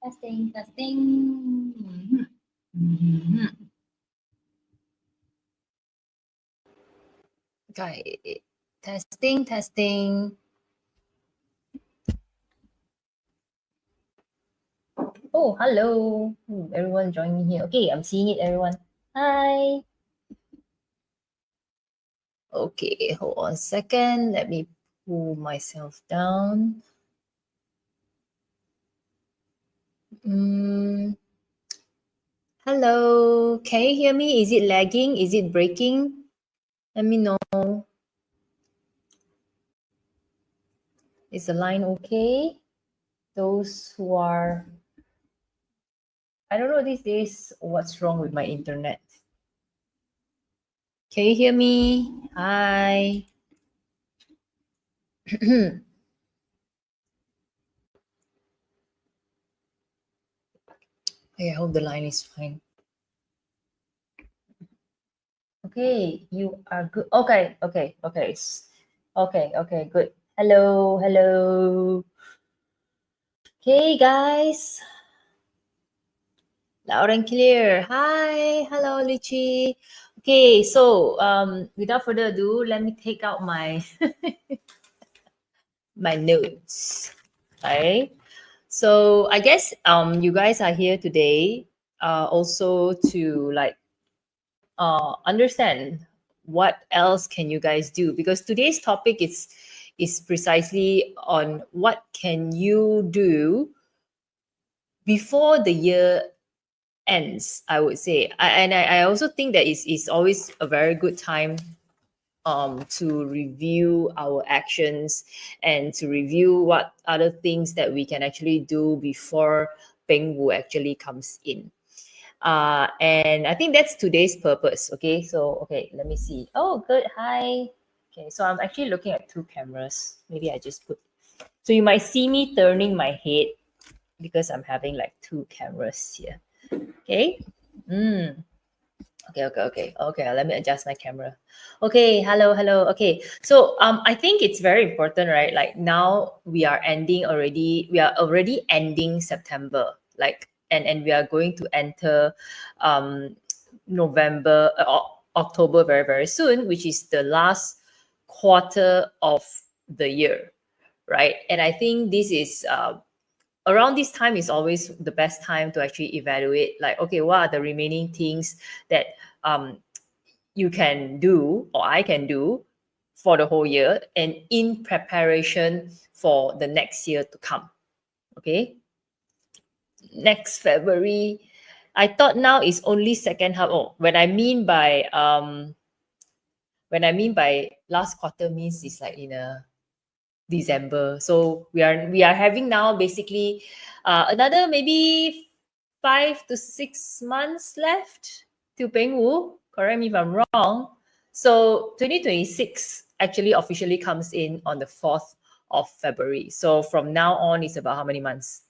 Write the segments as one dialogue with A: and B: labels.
A: Testing, testing. Okay, testing, testing. Oh, hello. Everyone join me here. Okay, I'm seeing it, everyone. Hi. Okay, hold on a second. Let me pull myself down. Hello, can you hear me? Is it lagging? Is it breaking? Let me know. Is the line okay? Those who are, I don't know these days what's wrong with my internet. Can you hear me? Hi. I hope the line is fine. Okay, you are good. Okay, okay, okay. Okay, okay, good. Hello, hello. Okay, guys. Loud and clear. Hi, hello, Lichi. Okay, so without further ado, let me take out my my notes. Okay. So I guess you guys are here today also to like understand what else can you guys do, because today's topic is precisely on what can you do before the year ends, I would say. I also think that is always a very good time to review our actions and to review what other things that we can actually do before Peng Wu actually comes in. And I think that's today's purpose. Okay, so okay, let me see. Oh, good. Hi. Okay, so I'm actually looking at two cameras. Maybe I just put. So you might see me turning my head because I'm having like two cameras here. Okay. Mm. Okay, okay, okay, okay. Let me adjust my camera. Okay, hello, hello. Okay, so I think it's very important, right? Like now we are ending already. We are already ending September, like, and we are going to enter November, October very very soon, which is the last quarter of the year, right? And I think this is around this time is always the best time to actually evaluate, like, okay, what are the remaining things that um, you can do or I can do for the whole year and in preparation for the next year to come. Okay, next February, I thought now is only second half. Oh, when I mean by last quarter means it's like in a December. So we are having now basically another maybe 5 to 6 months left to Peng Wu. Correct me if I'm wrong. So 2026 actually officially comes in on the 4th of February. So from now on, it's about how many months?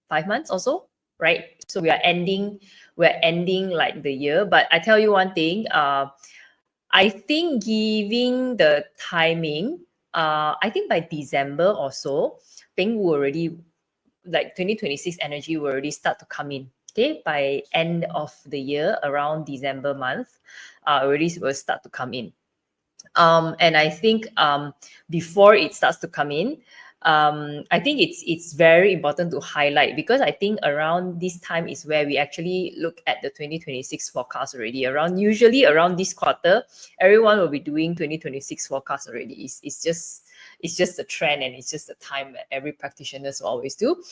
A: 5 months or so, right? So we're ending like the year. But I tell you one thing, I think giving the timing, I think by December or so, Peng will already, like 2026 energy will already start to come in. Okay, by end of the year, around December month, already will start to come in. And I think before it starts to come in, I think it's very important to highlight, because I think around this time is where we actually look at the 2026 forecast already. Usually around this quarter, everyone will be doing 2026 forecast already. It's just a trend, and it's just the time that every practitioners will always do.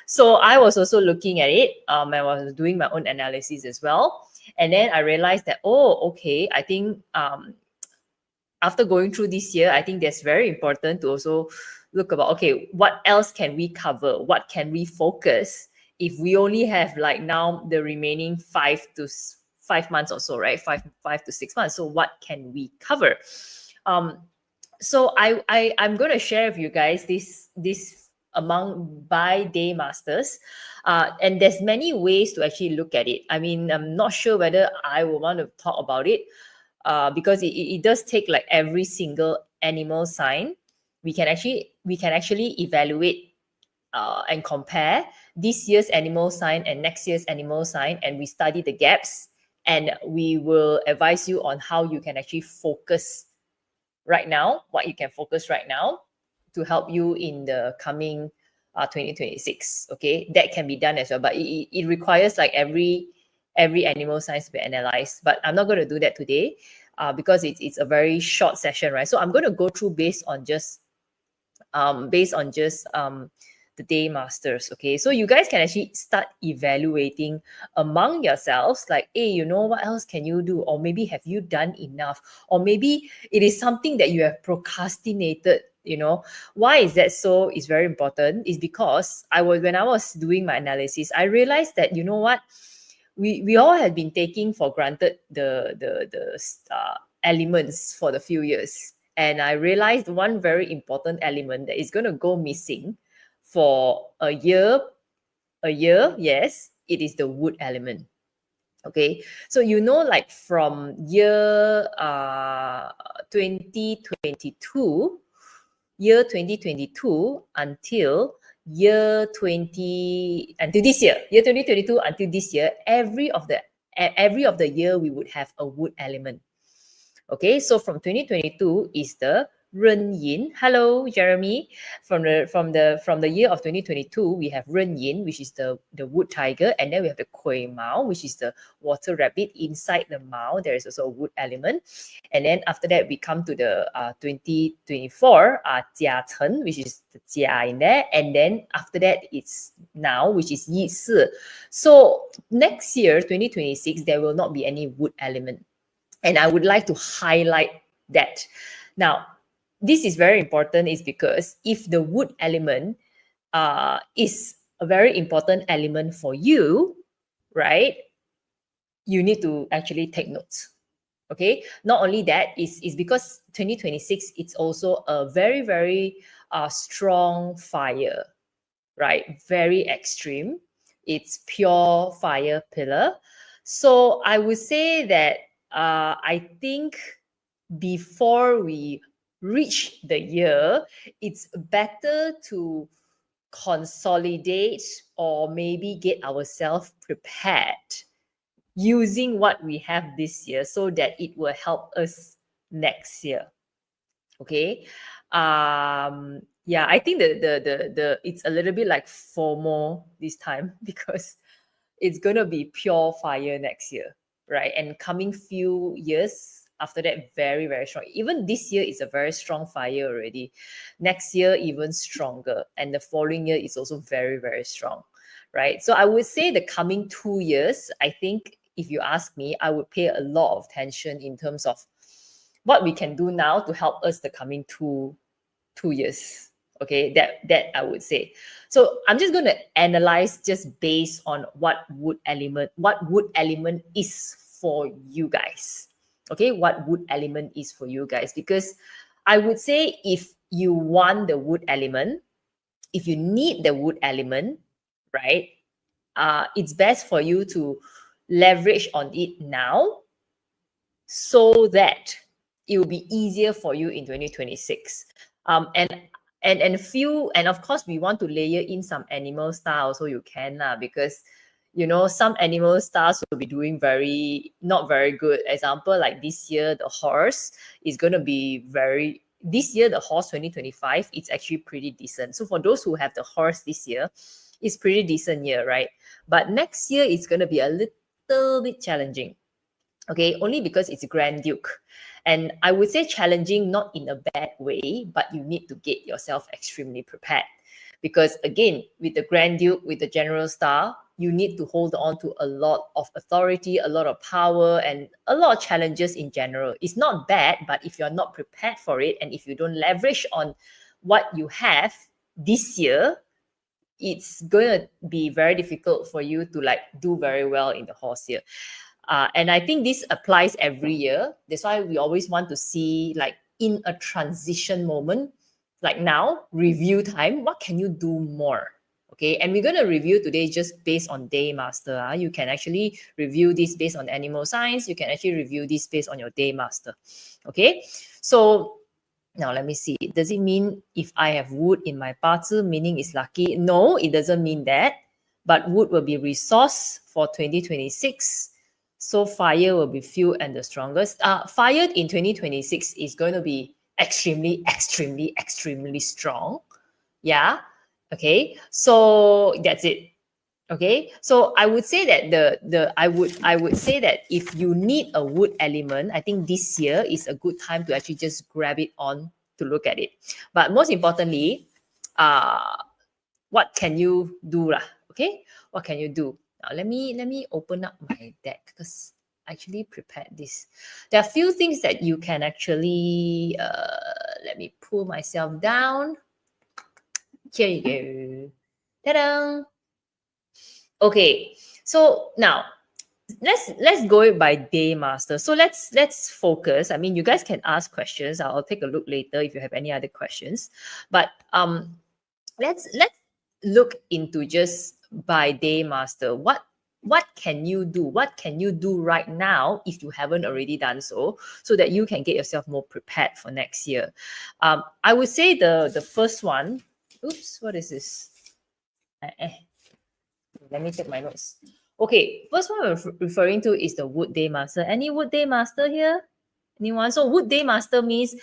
A: So I was also looking at it. I was doing my own analysis as well. And then I realized that, oh, okay, I think after going through this year, I think that's very important to also look about, okay, what else can we cover? What can we focus if we only have like now the remaining 5 months or so, right? Five to 6 months. So what can we cover? Um, so I'm going to share with you guys this among by day masters, and there's many ways to actually look at it. I mean, I'm not sure whether I will want to talk about it, because it does take like every single animal sign. We can actually evaluate and compare this year's animal sign and next year's animal sign, and we study the gaps, and we will advise you on how you can actually focus right now, what you can focus right now to help you in the coming 2026. Okay, that can be done as well, but it requires like every animal sign to be analyzed. But I'm not going to do that today because it's a very short session, right? So I'm going to go through based on just the day masters. Okay, so you guys can actually start evaluating among yourselves, like, hey, you know, what else can you do? Or maybe have you done enough? Or maybe it is something that you have procrastinated. You know, why is that so? Is very important. Is because when I was doing my analysis, I realized that, you know what, we all had been taking for granted the elements for the few years. And I realized one very important element that is going to go missing for a year, yes, it is the wood element. Okay, so you know, like from year 2022 until year 2022 until this year, every of the year we would have a wood element. Okay, so from 2022 is the Ren Yin. Hello, Jeremy. From the year of 2022, we have Ren Yin, which is the wood tiger, and then we have the Kui Mao, which is the water rabbit. Inside the Mao, there is also a wood element. And then after that, we come to the 2024 Jia Chen, which is the Jia in there. And then after that, it's now, which is Yi Si. So next year, 2026, there will not be any wood element. And I would like to highlight that. Now, this is very important is because if the wood element is a very important element for you, right, you need to actually take notes. Okay, not only that, is because 2026, it's also a very, very strong fire, right? Very extreme. It's pure fire pillar. So I would say that I think before we reach the year, it's better to consolidate or maybe get ourselves prepared using what we have this year so that it will help us next year. Okay. Yeah, I think the it's a little bit like FOMO this time because it's gonna be pure fire next year, right? And coming few years after that, very, very strong. Even this year is a very strong fire already. Next year, even stronger. And the following year is also very, very strong, right? So I would say the coming 2 years, I think if you ask me, I would pay a lot of attention in terms of what we can do now to help us the coming two years. Okay, that I would say. So I'm just going to analyze just based on what wood element is for you guys. Okay, what wood element is for you guys, because I would say if you want the wood element, if you need the wood element, right, it's best for you to leverage on it now so that it will be easier for you in 2026. And of course we want to layer in some animal style so you can because you know some animal styles will be doing not very good. Example, like this year the horse is going to be this year the horse 2025, it's actually pretty decent. So for those who have the horse this year, it's pretty decent year, right? But next year it's going to be a little bit challenging. Okay, only because it's Grand Duke. And I would say challenging, not in a bad way, but you need to get yourself extremely prepared. Because again, with the Grand Duke, with the General Star, you need to hold on to a lot of authority, a lot of power, and a lot of challenges in general. It's not bad, but if you're not prepared for it, and if you don't leverage on what you have this year, it's going to be very difficult for you to like do very well in the horse year. And I think this applies every year. That's why we always want to see, like, in a transition moment, like now, review time, what can you do more? Okay, and we're going to review today just based on Day Master. You can actually review this based on animal science. You can actually review this based on your Day Master. Okay, so Now, let me see. Does it mean if I have wood in my bazi, meaning it's lucky? No, it doesn't mean that. But wood will be resource for 2026. So fire will be few and the strongest. Fire in 2026 is going to be extremely, extremely, extremely strong. Yeah. Okay. So that's it. Okay, so I would say that I would say that if you need a wood element, I think this year is a good time to actually just grab it on to look at it. But most importantly, what can you do lah? Okay, what can you do? Now let me open up my deck because I actually prepared this. There are a few things that you can actually let me pull myself down. Here you go. Ta-da! Okay, so now let's go it by day master. So let's focus. I mean, you guys can ask questions. I'll take a look later if you have any other questions. But let's look into just by day master. What can you do? What can you do right now if you haven't already done so that you can get yourself more prepared for next year? I would say the first one. Oops, what is this? Let me take my notes. Okay, first one I'm referring to is the Wood Day Master. Any Wood Day Master here? Anyone? So Wood Day Master means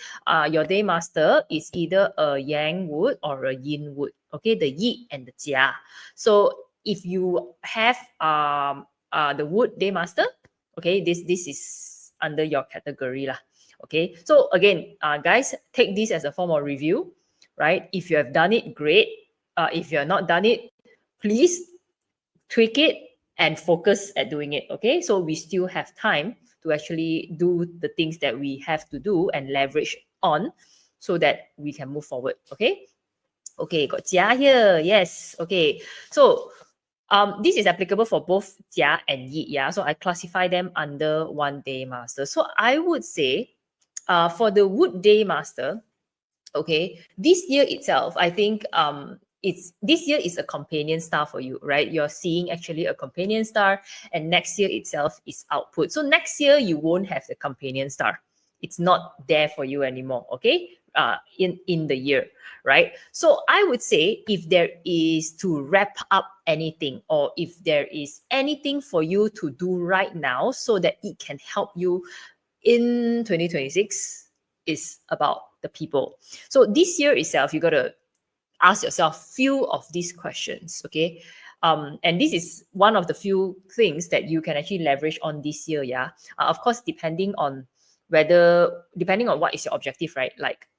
A: your Day Master is either a Yang wood or a Yin wood. Okay, the Yi and the Jia. So if you have the Wood Day Master, okay, this is under your category lah. Okay, so again, guys, take this as a form of review, right? If you have done it, great. If you have not done it, please tweak it and focus at doing it. Okay, so we still have time to actually do the things that we have to do and leverage on so that we can move forward. Okay, got Jia here. Yes. Okay, so this is applicable for both Jia and Yi. Yeah, so I classify them under one day master. So I would say for the Wood Day Master, okay, this year itself, I think this year is a companion star for you, right? You're seeing actually a companion star, and next year itself is output. So next year you won't have the companion star. It's not there for you anymore, okay? In the year, right? So I would say if there is to wrap up anything, or if there is anything for you to do right now so that it can help you in 2026, is about the people. So this year itself, you got to ask yourself few of these questions, okay? And this is one of the few things that you can actually leverage on this year, yeah? Of course, depending on what is your objective, right? Like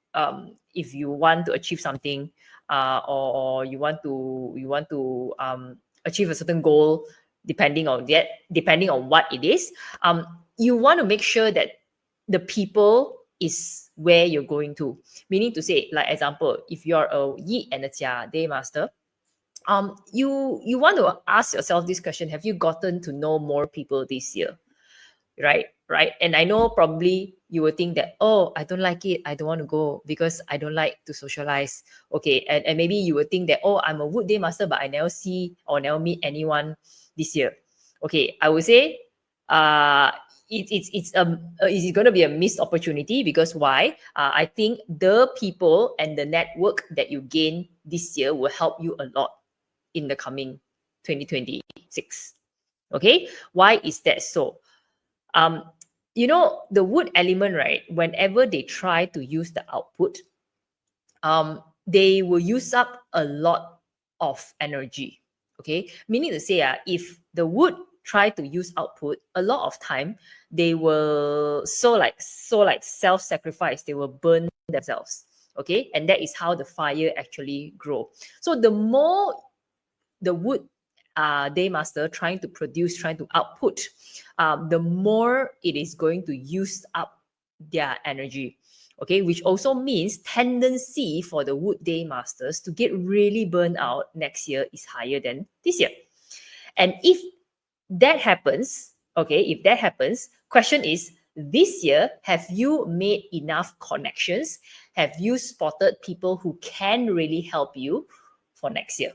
A: if you want to achieve something or you want to achieve a certain goal, depending on what it is, you want to make sure that the people is where you're going to. Meaning to say, like example, if you're a Yi and a Jia Day Master, you want to ask yourself this question: have you gotten to know more people this year? Right? And I know probably you will think that, oh, I don't like it, I don't want to go because I don't like to socialize. Okay, and maybe you will think that, oh, I'm a Wood Day Master, but I never see or never meet anyone this year. Okay, I would say it's going to be a missed opportunity. Because why? I think the people and the network that you gain this year will help you a lot in the coming 2026. Okay, why is that so? The wood element, right? Whenever they try to use the output, they will use up a lot of energy. Okay, meaning to say, if the wood try to use output, a lot of time they will self-sacrifice. They will burn themselves. Okay, and that is how the fire actually grow. So the more the wood Day Master trying to output, the more it is going to use up their energy. Okay, which also means tendency for the Wood Day Masters to get really burned out next year is higher than this year. And if that happens, question is, this year, have you made enough connections? Have you spotted people who can really help you for next year?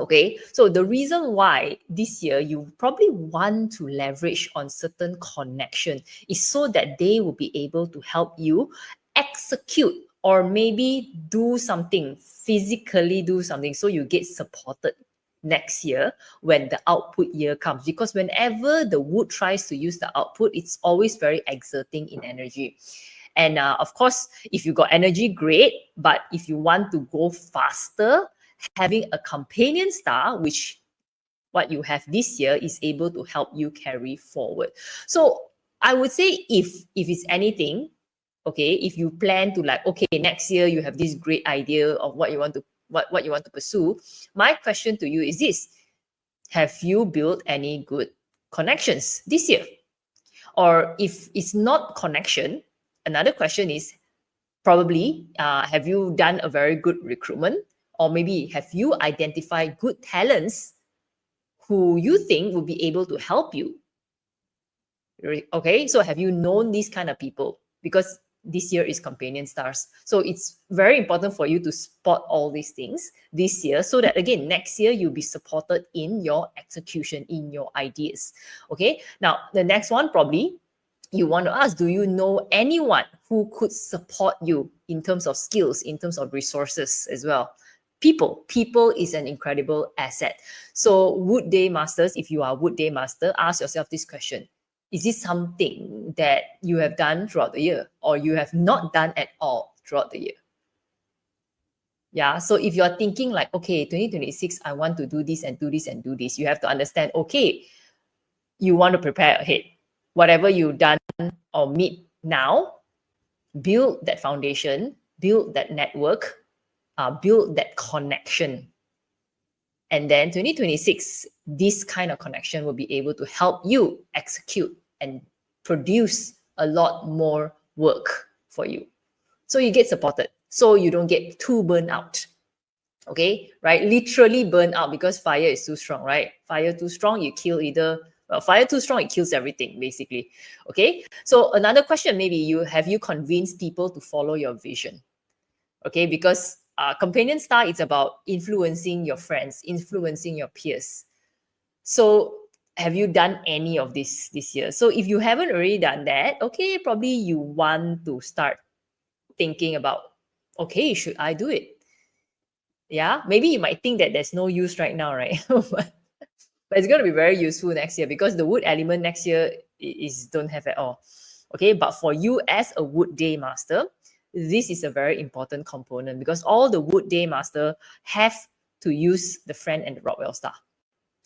A: Okay, so the reason why this year you probably want to leverage on certain connection is so that they will be able to help you execute or maybe do something, physically do something so you get supported next year when the output year comes. Because whenever the wood tries to use the output, it's always very exerting in energy. And of course, if you got energy, great. But if you want to go faster, having a companion star, which what you have this year, is able to help you carry forward. So I would say if it's anything, okay, if you plan to like, okay, next year you have this great idea of what you want to what you want to pursue, my question to you is this: have you built any good connections this year? Or if it's not connection, another question is probably have you done a very good recruitment, or maybe have you identified good talents who you think will be able to help you? Okay, so have you known these kind of people? Because this year is companion stars. So it's very important for you to spot all these things this year, so that again, next year you'll be supported in your execution, in your ideas. Okay, now the next one, probably you want to ask, do you know anyone who could support you in terms of skills, in terms of resources as well? People is an incredible asset. So Wood Day Masters, if you are Wood Day Master, ask yourself this question: is it something that you have done throughout the year, or you have not done at all throughout the year? Yeah, so if you're thinking like, okay, 2026, I want to do this and do this and do this, you have to understand, okay, you want to prepare ahead. Whatever you've done or meet now, build that foundation, build that network, build that connection. And then 2026, this kind of connection will be able to help you execute and produce a lot more work for you. So you get supported, so you don't get too burnt out. Okay, right? Literally burn out, because fire is too strong, right? Fire too strong, you kill either, well, fire too strong, it kills everything, basically. Okay, so another question, maybe have you convinced people to follow your vision? Okay, because companion star is about influencing your friends, influencing your peers. So have you done any of this year? So if you haven't already done that, okay, probably you want to start thinking about, okay, should I do it? Yeah, maybe you might think that there's no use right now, right? but it's going to be very useful next year, because the wood element next year is don't have at all. Okay, but for you as a Wood Day Master, this is a very important component, because all the Wood Day Master have to use the Friend and the Rockwell Star.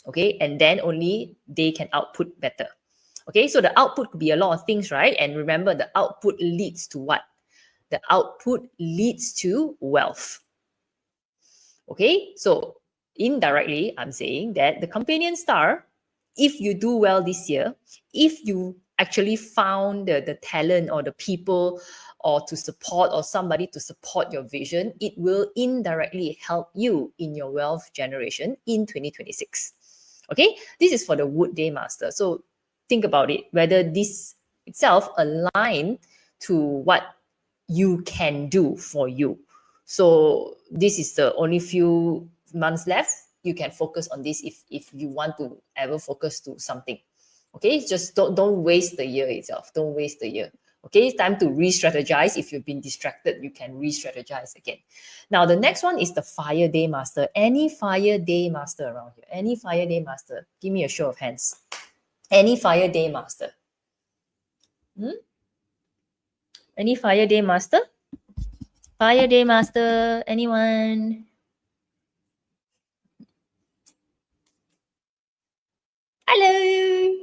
A: Okay, and then only they can output better. Okay, so the output could be a lot of things, right? And remember, the output leads to what? The output leads to wealth. Okay, so indirectly, I'm saying that the companion star, if you do well this year, if you actually found the talent or the people or to support, or somebody to support your vision, it will indirectly help you in your wealth generation in 2026. Okay, this is for the Wood Day Master. So think about it, whether this itself align to what you can do for you. So this is the only few months left. You can focus on this if you want to ever focus to something. Okay, just don't waste the year itself. Don't waste the year. Okay, it's time to re-strategize. If you've been distracted, you can re-strategize again. Now, the next one is the Fire Day Master. Any Fire Day Master around here? Any Fire Day Master? Give me a show of hands. Any Fire Day Master? Any Fire Day Master? Fire Day Master, anyone? Hello.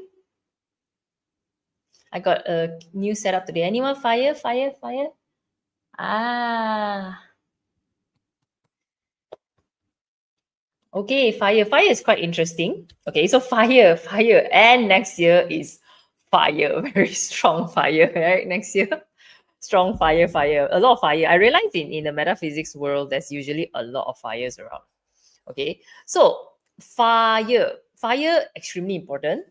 A: I got a new setup today. Anyone fire? Ah. Okay, fire. Fire is quite interesting. Okay, so fire. And next year is fire. Very strong fire, right? Next year. Strong fire. A lot of fire. I realize in the metaphysics world, there's usually a lot of fires around. Okay, so fire, extremely important,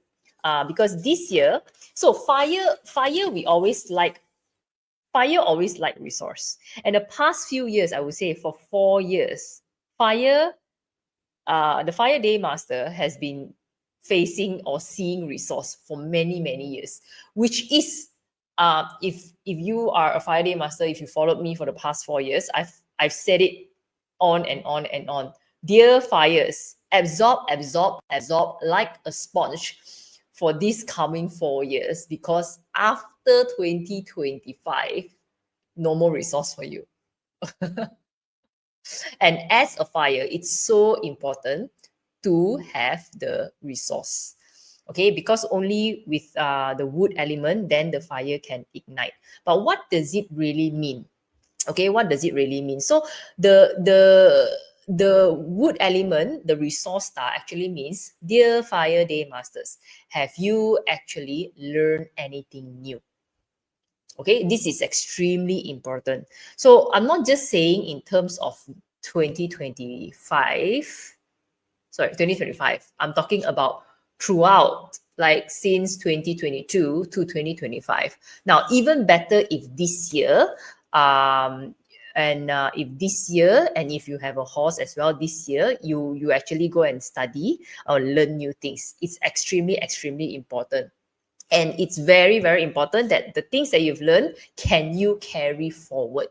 A: because this year, so fire we always like. Fire always like resource, and the past few years, I would say for 4 years, fire, the Fire Day Master has been facing or seeing resource for many years, which is if you are a fire day master, if you followed me for the past 4 years, I've said it on and on and on. Dear fires, absorb, absorb, absorb like a sponge for these coming 4 years, because after 2025, no more resource for you. And as a fire, it's so important to have the resource. Okay, because only with the wood element, then the fire can ignite. But what does it really mean? Okay, what does it really mean? So the wood element, the resource star, actually means, dear fire day masters, have you actually learned anything new? Okay, this is extremely important. So I'm not just saying in terms of 2025, sorry, 2025. I'm talking about throughout, like since 2022 to 2025. Now, even better if this year, if this year, and if you have a horse as well, this year, you actually go and study or learn new things. It's extremely, extremely important. And it's very, very important that the things that you've learned, can you carry forward?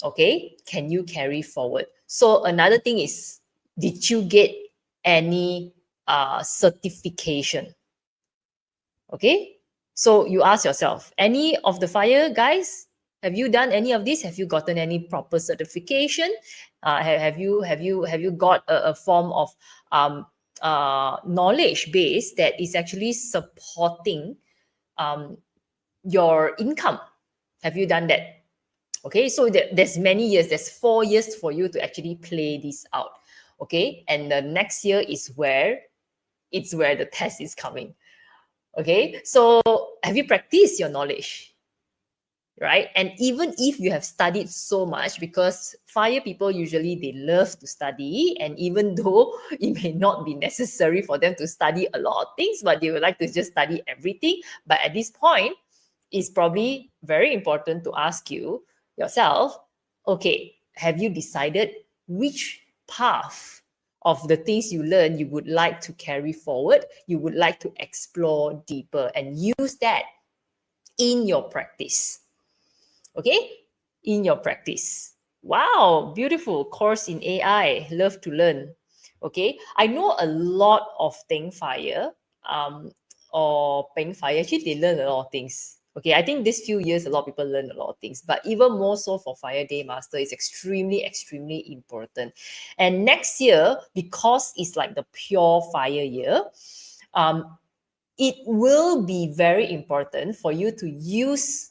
A: Okay, can you carry forward? So another thing is, did you get any certification? Okay, so you ask yourself, any of the fire guys, have you done any of this? Have you gotten any proper certification? Have you got a form of knowledge base that is actually supporting your income? Have you done that? Okay, so there's many years, there's 4 years for you to actually play this out. Okay, and the next year is where the test is coming. Okay, so have you practiced your knowledge? Right? And even if you have studied so much, because fire people usually, they love to study, and even though it may not be necessary for them to study a lot of things, but they would like to just study everything. But at this point, it's probably very important to ask yourself, okay, have you decided which path of the things you learn you would like to carry forward, you would like to explore deeper, and use that in your practice? Okay, in your practice. Wow, beautiful course in AI. Love to learn. Okay, I know a lot of Teng Fire or Peng Fire. Actually, they learn a lot of things. Okay, I think this few years, a lot of people learn a lot of things, but even more so for Fire Day Master, it's extremely, extremely important. And next year, because it's like the pure fire year, it will be very important for you to use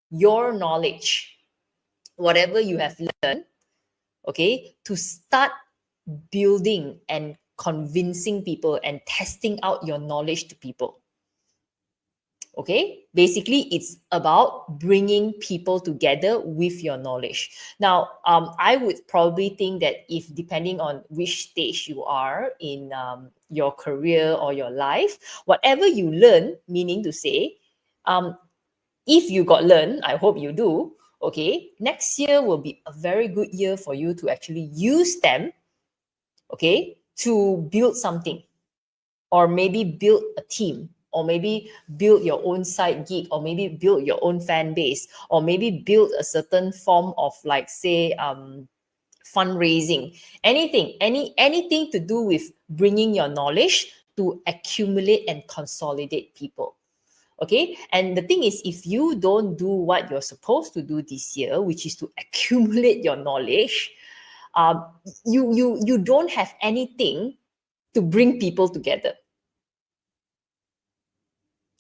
A: your knowledge, whatever you have learned, okay, to start building and convincing people and testing out your knowledge to people. Okay, basically it's about bringing people together with your knowledge. Now, I would probably think that, if depending on which stage you are in your career or your life, whatever you learn, meaning to say, if you got learned, I hope you do, okay, next year will be a very good year for you to actually use them, okay, to build something, or maybe build a team, or maybe build your own side gig, or maybe build your own fan base, or maybe build a certain form of, like, say, fundraising, anything to do with bringing your knowledge to accumulate and consolidate people. Okay, and the thing is, if you don't do what you're supposed to do this year, which is to accumulate your knowledge, you don't have anything to bring people together.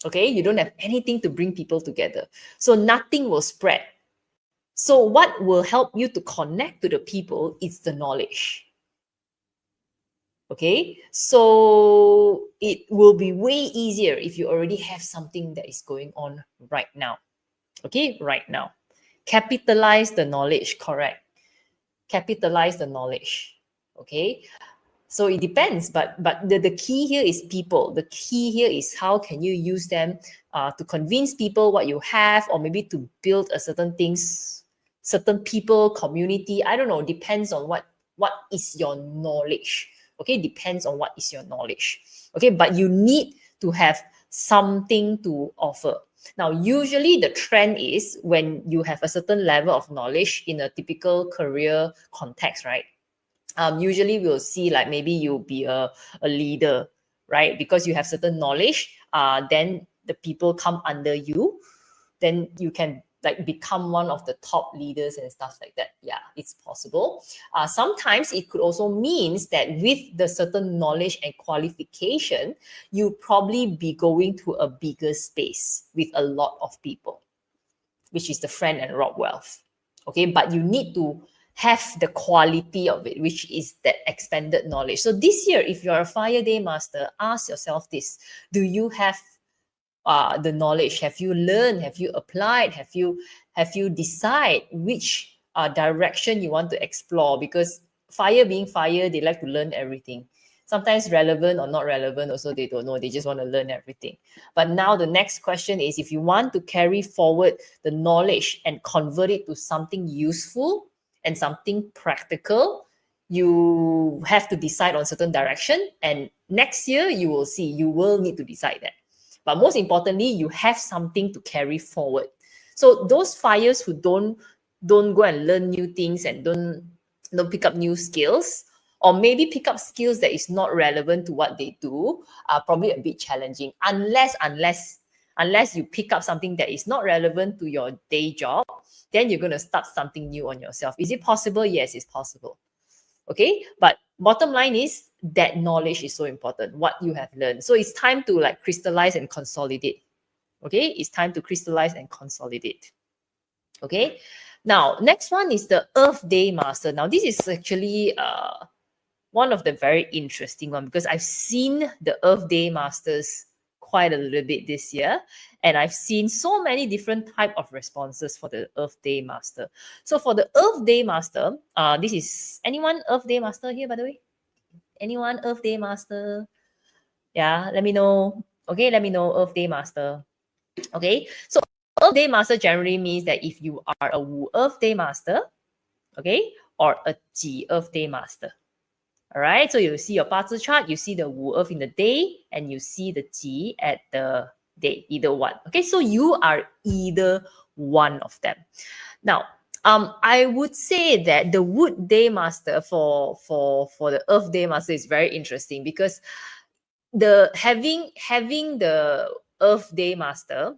A: Okay, you don't have anything to bring people together, so nothing will spread. So what will help you to connect to the people is the knowledge. Okay, so it will be way easier if you already have something that is going on right now. Okay, right now. Capitalize the knowledge, correct. Capitalize the knowledge. Okay, so it depends, but the key here is people. The key here is, how can you use them to convince people what you have, or maybe to build a certain things, certain people, community. I don't know, depends on what is your knowledge. Okay, depends on what is your knowledge. Okay, but you need to have something to offer. Now, usually the trend is when you have a certain level of knowledge in a typical career context, right? Usually we'll see like maybe you'll be a leader, right? Because you have certain knowledge, then the people come under you, then you can like become one of the top leaders and stuff like that. Yeah, it's possible. Sometimes it could also means that with the certain knowledge and qualification, you probably be going to a bigger space with a lot of people, which is the friend and rob wealth. Okay, but you need to have the quality of it, which is that expanded knowledge. So this year, if you're a Fire Day Master, ask yourself this: do you have the knowledge? Have you learned? Have you applied? Have you decide which direction you want to explore? Because fire being fire, they like to learn everything. Sometimes relevant or not relevant, also they don't know. They just want to learn everything. But now the next question is, if you want to carry forward the knowledge and convert it to something useful and something practical, you have to decide on certain direction. And next year, you will see, you will need to decide that. But most importantly, you have something to carry forward. So those fires who don't go and learn new things and don't pick up new skills, or maybe pick up skills that is not relevant to what they do, are probably a bit challenging. Unless you pick up something that is not relevant to your day job, then you're going to start something new on yourself. Is it possible? Yes, it's possible. Okay, but bottom line is that knowledge is so important, what you have learned. So it's time to like crystallize and consolidate. Okay, it's time to crystallize and consolidate. Okay, now next one is the Earth Day Master. Now this is actually one of the very interesting one, because I've seen the Earth Day Masters quite a little bit this year, and I've seen so many different type of responses for the Earth Day Master. So for the Earth Day Master, this is anyone Earth Day Master here, by the way? Anyone Earth Day Master? Yeah, let me know. Okay, let me know, Earth Day Master. Okay, so Earth Day Master generally means that if you are a Wu Earth Day Master, okay, or a Ji Earth Day Master. All right, so you see your Bazi chart, you see the Wu Earth in the day, and you see the Ji at the day, either one. Okay, so you are either one of them. Now, I would say that the Wood Day Master for the Earth Day Master is very interesting, because the having the Earth Day Master,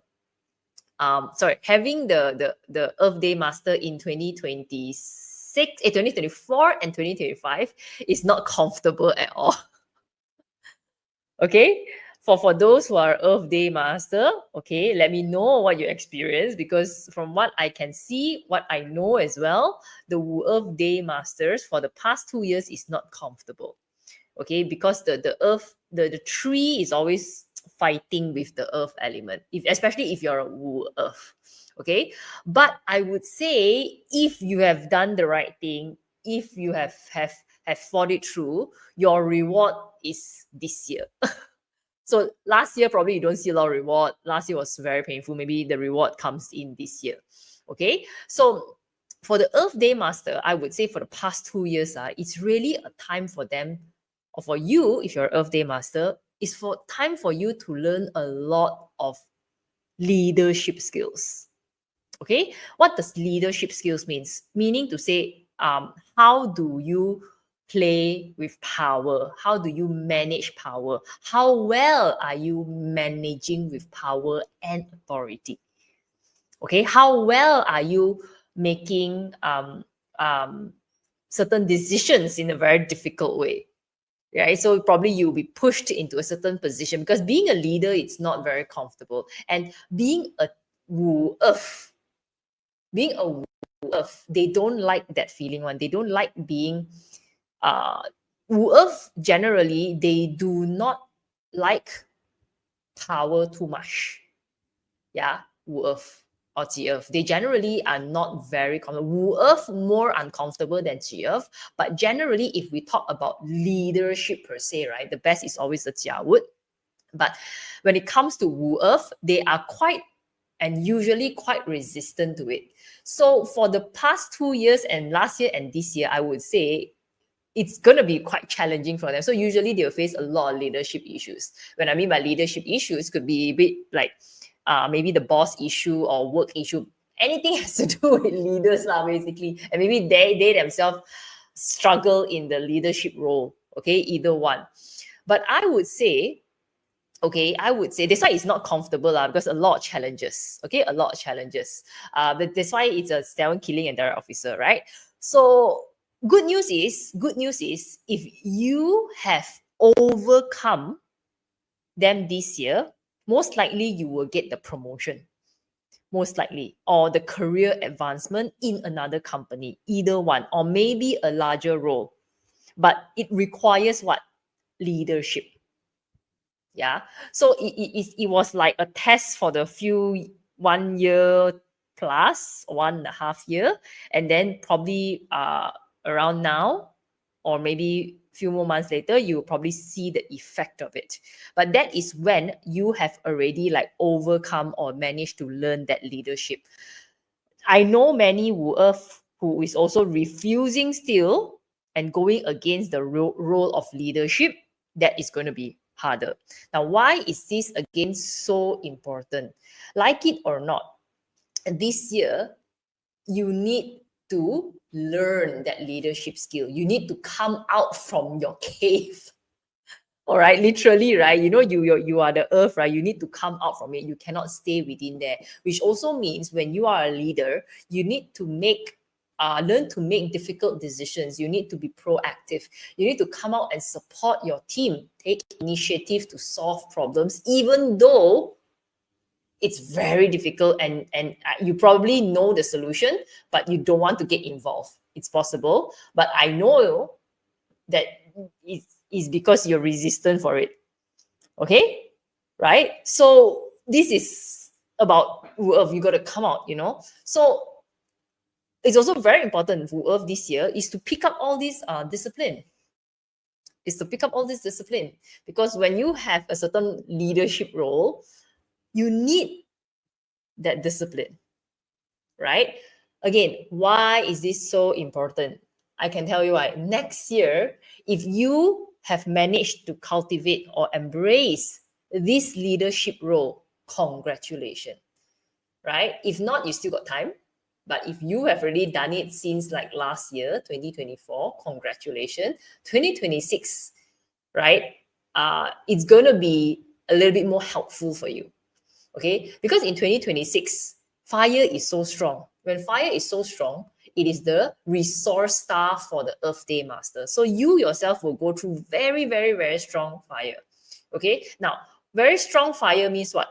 A: having the Earth Day Master in 2024 and 2025 is not comfortable at all. Okay, for those who are Earth Day Master, okay, let me know what you experience, because from what I can see, what I know as well, the Earth Day Masters for the past 2 years is not comfortable. Okay, because the earth, the tree is always fighting with the earth element, especially if you're a Wu Earth. Okay, but I would say if you have done the right thing, if you have thought it through, your reward is this year. So last year probably you don't see a lot of reward. Last year was very painful. Maybe the reward comes in this year. Okay, so for the Earth Day Master, I would say for the past 2 years, it's really a time for them, or for you, if you're an Earth Day Master, it's for time for you to learn a lot of leadership skills. Okay, what does leadership skills means? Meaning to say, how do you play with power? How do you manage power? How well are you managing with power and authority? Okay, how well are you making certain decisions in a very difficult way? Right, so probably you'll be pushed into a certain position, because being a leader, it's not very comfortable. And being a Wu Earth, they don't like that feeling one. They don't like being Wu Earth. Generally, they do not like power too much. Yeah, Wu Earth or Ji Earth, they generally are not very comfortable. Wu Earth more uncomfortable than Ji Earth, but generally, if we talk about leadership per se, right, the best is always the Jia Wood. But when it comes to Wu Earth, they are quite and usually quite resistant to it. So for the past 2 years and last year and this year, I would say it's going to be quite challenging for them. So usually they'll face a lot of leadership issues. When I mean by leadership issues, could be a bit like maybe the boss issue or work issue. Anything has to do with leaders lah, basically. And maybe they themselves struggle in the leadership role. Okay, either one. But I would say that's why it's not comfortable because a lot of challenges. Okay, a lot of challenges. But that's why it's a 7 killing and direct officer, right? So good news is if you have overcome them this year, most likely you will get the promotion, most likely, or the career advancement in another company, either one, or maybe a larger role. But it requires what? Leadership. Yeah. So it was like a test for the few 1 year plus, 1.5 year, and then probably around now, or maybe few more months later, you'll probably see the effect of it. But that is when you have already like overcome or managed to learn that leadership. I know many who is also refusing still and going against the role of leadership. That is going to be harder. Now, why is this again so important? Like it or not, this year, you need to learn that leadership skill. You need to come out from your cave. All right, literally, right? You are the earth, right? You need to come out from it. You cannot stay within there, which also means when you are a leader, you need to learn to make difficult decisions. You need to be proactive. You need to come out and support your team, take initiative to solve problems, even though it's very difficult and you probably know the solution, but you don't want to get involved. It's possible, but I know that it's because you're resistant for it. Okay, right? So this is about Wu Earth. You got to come out, So it's also very important, Wu Earth this year, is to pick up all this discipline. Because when you have a certain leadership role, you need that discipline, right? Again, why is this so important? I can tell you why. Next year, if you have managed to cultivate or embrace this leadership role, congratulations, right? If not, you still got time. But if you have already done it since like last year, 2024, congratulations. 2026, right? It's going to be a little bit more helpful for you. Okay, because in 2026, fire is so strong. When fire is so strong, it is the resource star for the Earth Day Master. So you yourself will go through very, very, very strong fire. Okay, now very strong fire means what?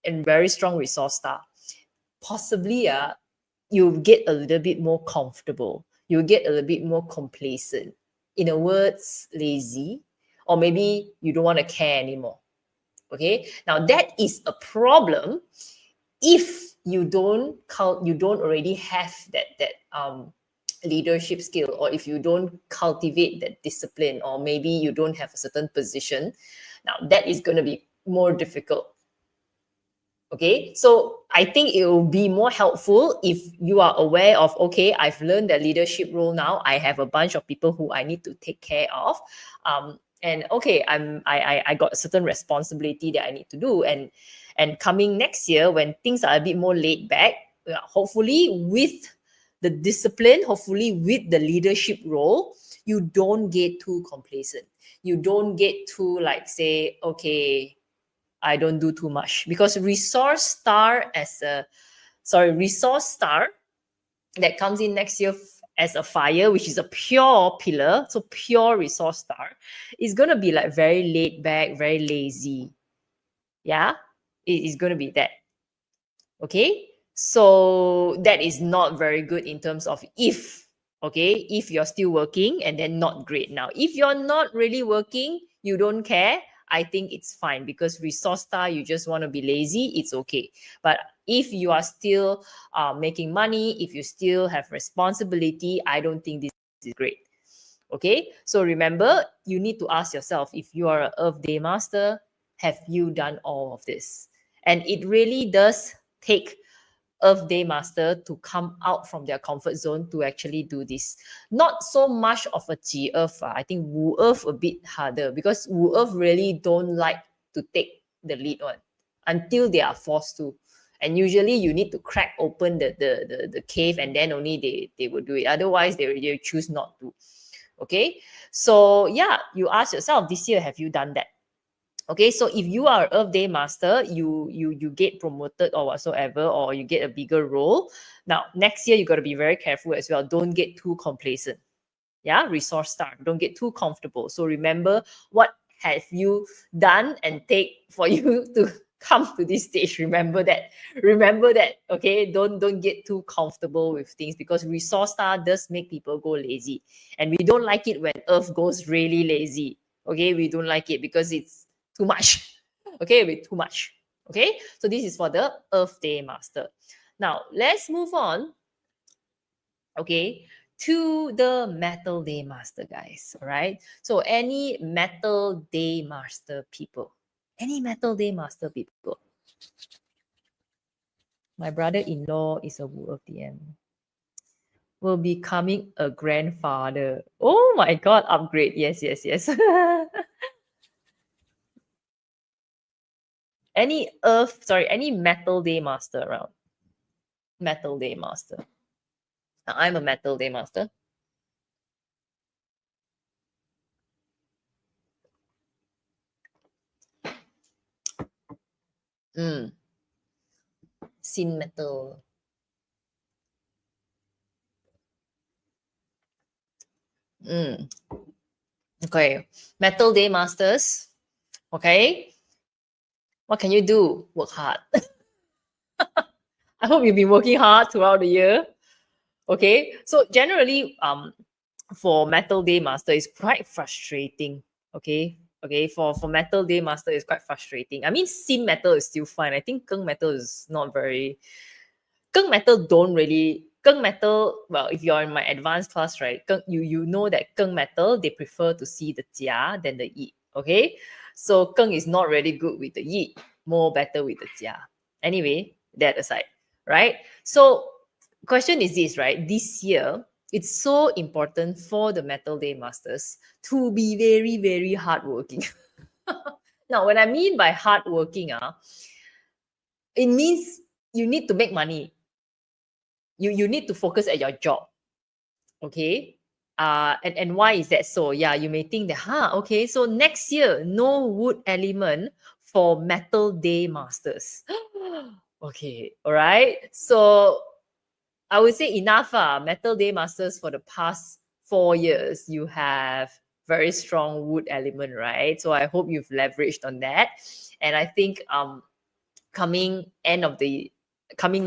A: And very strong resource star. Possibly, you get a little bit more comfortable. You get a little bit more complacent. In other words, lazy, or maybe you don't want to care anymore. Okay, now that is a problem if you don't already have that leadership skill, or if you don't cultivate that discipline, or maybe you don't have a certain position. Now that is going to be more difficult. Okay, so I think it will be more helpful if you are aware of, okay, I've learned that leadership role now. I have a bunch of people who I need to take care of. And okay, I got a certain responsibility that I need to do. And coming next year, when things are a bit more laid back, hopefully with the discipline, hopefully with the leadership role, you don't get too complacent. You don't get too like say, okay, I don't do too much, because resource star that comes in next year as a fire, which is a pure pillar, so pure resource star, is going to be like very laid back, very lazy. Yeah, it is going to be that. Okay, so that is not very good in terms of if you're still working, and then not great. Now, if you're not really working, you don't care, I think it's fine, because resource star, you just want to be lazy, it's okay. But if you are still making money, if you still have responsibility, I don't think this is great. Okay, so remember, you need to ask yourself, if you are an Earth Day Master, have you done all of this? And it really does take Earth Day Master to come out from their comfort zone to actually do this. Not so much of a G Earth. I think Wu Earth a bit harder, because Wu Earth really don't like to take the lead on until they are forced to. And usually you need to crack open the cave, and then only they will do it. Otherwise, they choose not to. Okay. So yeah, you ask yourself, this year, have you done that? Okay, so if you are Earth Day Master, you get promoted or whatsoever, or you get a bigger role. Now, next year, you got to be very careful as well. Don't get too complacent. Yeah, resource star. Don't get too comfortable. So remember, what have you done and take for you to come to this stage? Remember that. Remember that. Okay, don't get too comfortable with things, because resource star does make people go lazy, and we don't like it when Earth goes really lazy. Okay, we don't like it because it's too much. Okay, with too much. Okay, so this is for the Earth Day Master. Now let's move on. Okay, to the Metal Day Master, guys. All right. So any Metal Day Master people, any Metal Day Master people. My brother-in-law is a Wu of the M. Will becoming a grandfather. Oh my God, upgrade. Yes, yes, yes. Any Metal Day Master around? Metal Day Master. I'm a Metal Day Master. Sin Metal. Okay. Metal Day Masters. Okay. What can you do? Work hard. I hope you've been working hard throughout the year. Okay. So generally, for Metal Day Master, it's quite frustrating. Okay. Okay. For Metal Day Master, it's quite frustrating. I mean, Sin Metal is still fine. I think Keng Metal is not very. Keng Metal don't really. Keng Metal, well, if you're in my advanced class, right? You know that Keng Metal, they prefer to see the Jia than the Yi. Okay. So Keng is not really good with the Yi, more better with the Jia. Anyway, that aside, right? So question is this, right? This year, it's so important for the Metal Day Masters to be very, very hardworking. Now, when I mean by hardworking, it means you need to make money. You need to focus at your job. Okay. And why is that so? Yeah, you may think that, okay, so next year, no wood element for Metal Day Masters. Okay, all right. So I would say enough. Metal Day Masters for the past 4 years, you have very strong wood element, right? So I hope you've leveraged on that. And I think coming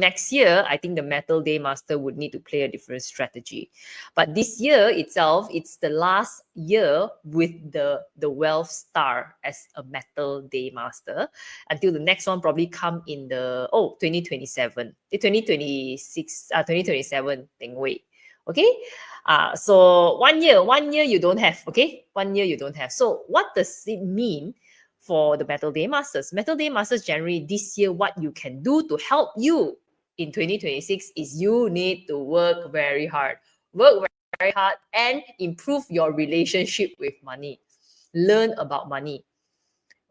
A: next year, I think the Metal Day Master would need to play a different strategy. But this year itself, it's the last year with the Wealth Star as a Metal Day Master, until the next one probably come in the 2027, 2026, 2027 thing. Wait, okay. So 1 year you don't have. Okay, 1 year you don't have. So what does it mean for the Metal Day Masters? Metal Day Masters generally this year, what you can do to help you in 2026 is you need to work very hard. Work very hard and improve your relationship with money. Learn about money.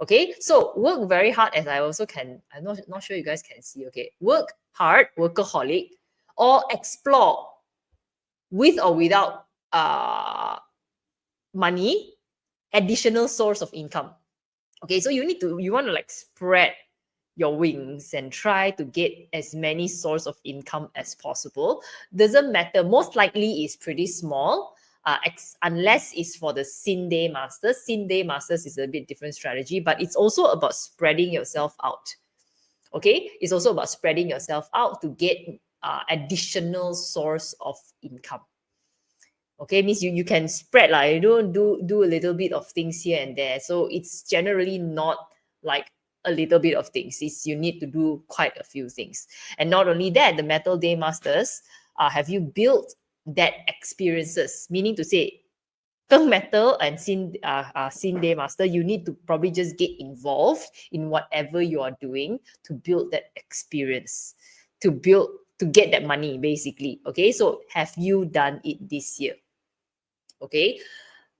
A: Okay, so work very hard, as I also can, I'm not sure you guys can see. Okay, work hard, workaholic, or explore with or without money, additional source of income. Okay, so you want to like spread your wings and try to get as many source of income as possible. Doesn't matter. Most likely is pretty small, unless it's for the Sin Day Masters. Sin Day Masters is a bit different strategy, but it's also about spreading yourself out. Okay, it's also about spreading yourself out to get additional source of income. Okay, means you can spread, like you don't do a little bit of things here and there. So it's generally not like a little bit of things. It's you need to do quite a few things. And not only that, the Metal Day Masters, have you built that experiences? Meaning to say, Keng Metal and Sin Day Master, you need to probably just get involved in whatever you are doing to build that experience, to get that money, basically. Okay, so have you done it this year? Okay,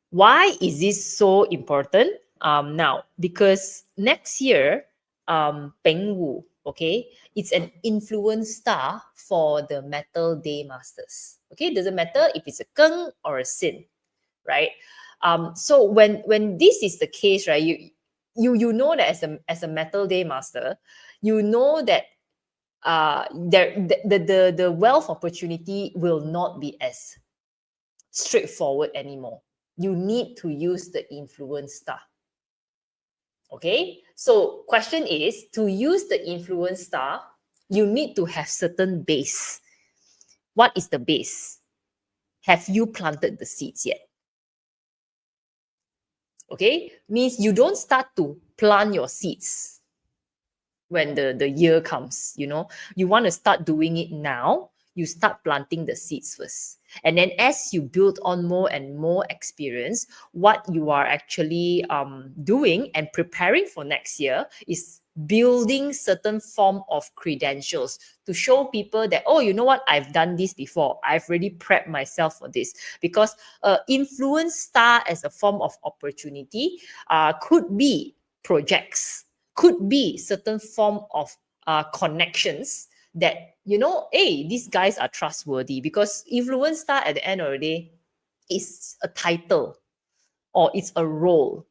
A: why is this so important? Now, because next year, Peng Wu, okay? It's an influence star for the Metal Day Masters. Okay, doesn't matter if it's a Keng or a Sin, right? So when this is the case, right, you know that as a Metal Day Master, you know that the wealth opportunity will not be as straightforward anymore. You need to use the influence star. Okay, so question is, to use the influence star, you need to have certain base. What is the base? Have you planted the seeds yet? Okay, means you don't start to plant your seeds when the year comes. You want to start doing it now. You start planting the seeds first, and then as you build on more and more experience, what you are actually doing and preparing for next year is building certain form of credentials to show people that, oh, you know what, I've done this before, I've already prepped myself for this. Because influence star as a form of opportunity could be projects, could be certain form of connections that, hey, these guys are trustworthy. Because influence star at the end of the day is a title or it's a role,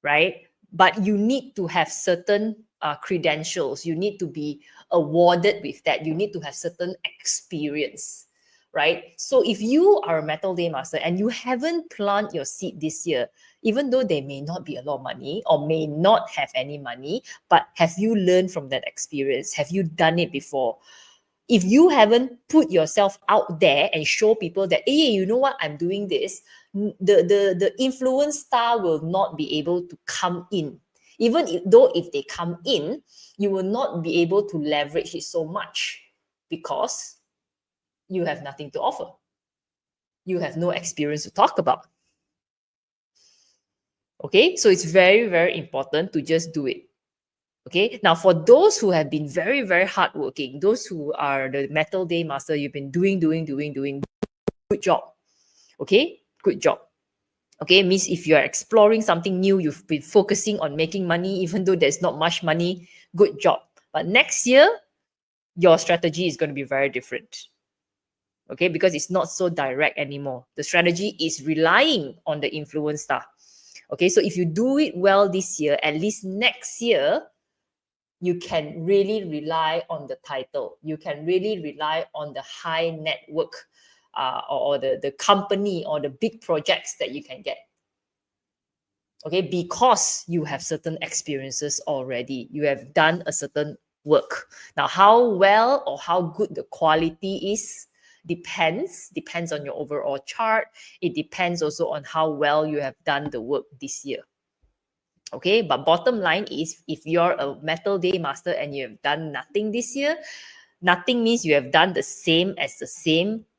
A: right? But you need to have certain credentials. You need to be awarded with that. You need to have certain experience, right? So if you are a Metal Day Master and you haven't planted your seed this year, even though there may not be a lot of money or may not have any money, but have you learned from that experience? Have you done it before? If you haven't put yourself out there and show people that, hey, you know what, I'm doing this, the influence star will not be able to come in. Even though if they come in, you will not be able to leverage it so much because you have nothing to offer. You have no experience to talk about. Okay, so it's very, very important to just do it. Okay, now for those who have been very, very hardworking, those who are the Metal Day Master, you've been doing, good job. Okay, good job. Okay, means if you're exploring something new, you've been focusing on making money, even though there's not much money, good job. But next year, your strategy is going to be very different. Okay, because it's not so direct anymore. The strategy is relying on the influence star. Okay, so if you do it well this year, at least next year, you can really rely on the title. You can really rely on the high network or the company or the big projects that you can get. Okay, because you have certain experiences already. You have done a certain work. Now, how well or how good the quality is depends on your overall chart. It depends also on how well you have done the work this year. Okay, but bottom line is, if you're a Metal Day Master and you have done nothing this year, nothing means you have done the same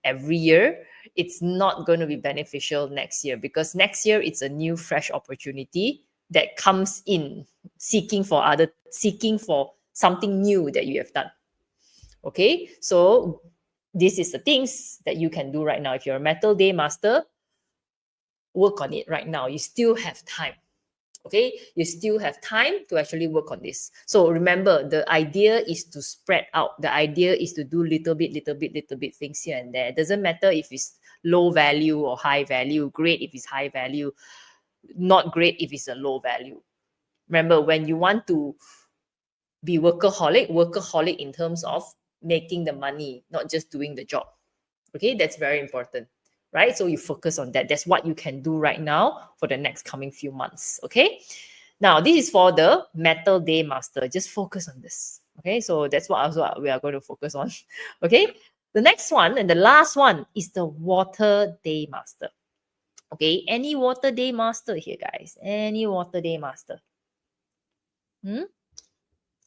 A: every year. It's not going to be beneficial next year, because next year it's a new, fresh opportunity that comes in seeking for something new that you have done. Okay, so this is the things that you can do right now. If you're a Metal Day Master, work on it right now. You still have time. Okay, you still have time to actually work on this. So remember, the idea is to spread out. The idea is to do little bit things here and there. It doesn't matter if it's low value or high value. Great if it's high value, not great if it's a low value. Remember, when you want to be workaholic in terms of making the money, not just doing the job. Okay, that's very important, right? So you focus on that. That's what you can do right now for the next coming few months. Okay, now this is for the Metal Day Master. Just focus on this. Okay, so that's what we are going to focus on. Okay, the next one and the last one is the Water Day Master. Okay, any Water Day Master here, guys? Any Water Day Master?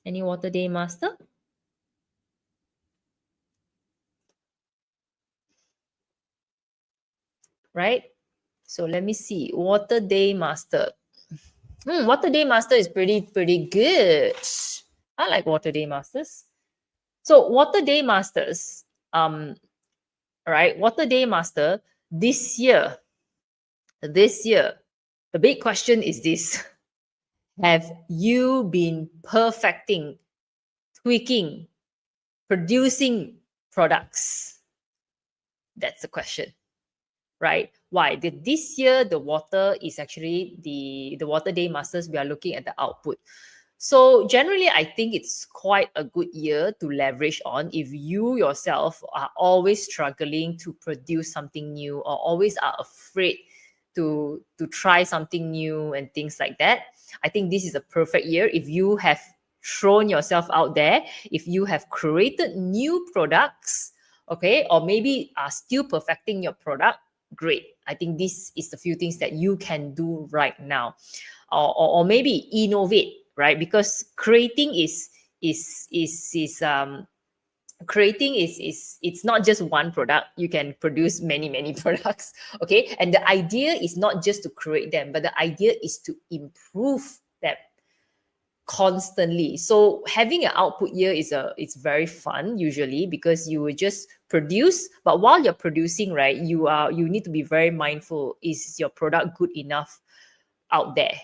A: Any Water Day Master? Right? So let me see. Water Day Master. Water Day Master is pretty good. I like Water Day Masters. So Water Day Masters, right? Water Day Master this year, the big question is this: have you been perfecting tweaking, producing products? That's the question, right? Why? This year, the water is actually the Water Day Masters, we are looking at the output. So generally, I think it's quite a good year to leverage on if you yourself are always struggling to produce something new or always are afraid to try something new and things like that. I think this is a perfect year if you have thrown yourself out there, if you have created new products, okay, or maybe are still perfecting your product, great. I think this is the few things that you can do right now, or maybe innovate, right? Because creating is creating is it's not just one product. You can produce many products, okay? And the idea is not just to create them, but the idea is to improve them constantly. So having an output year it's very fun usually, because you will just produce, but while you're producing, right, you need to be very mindful, is your product good enough out there,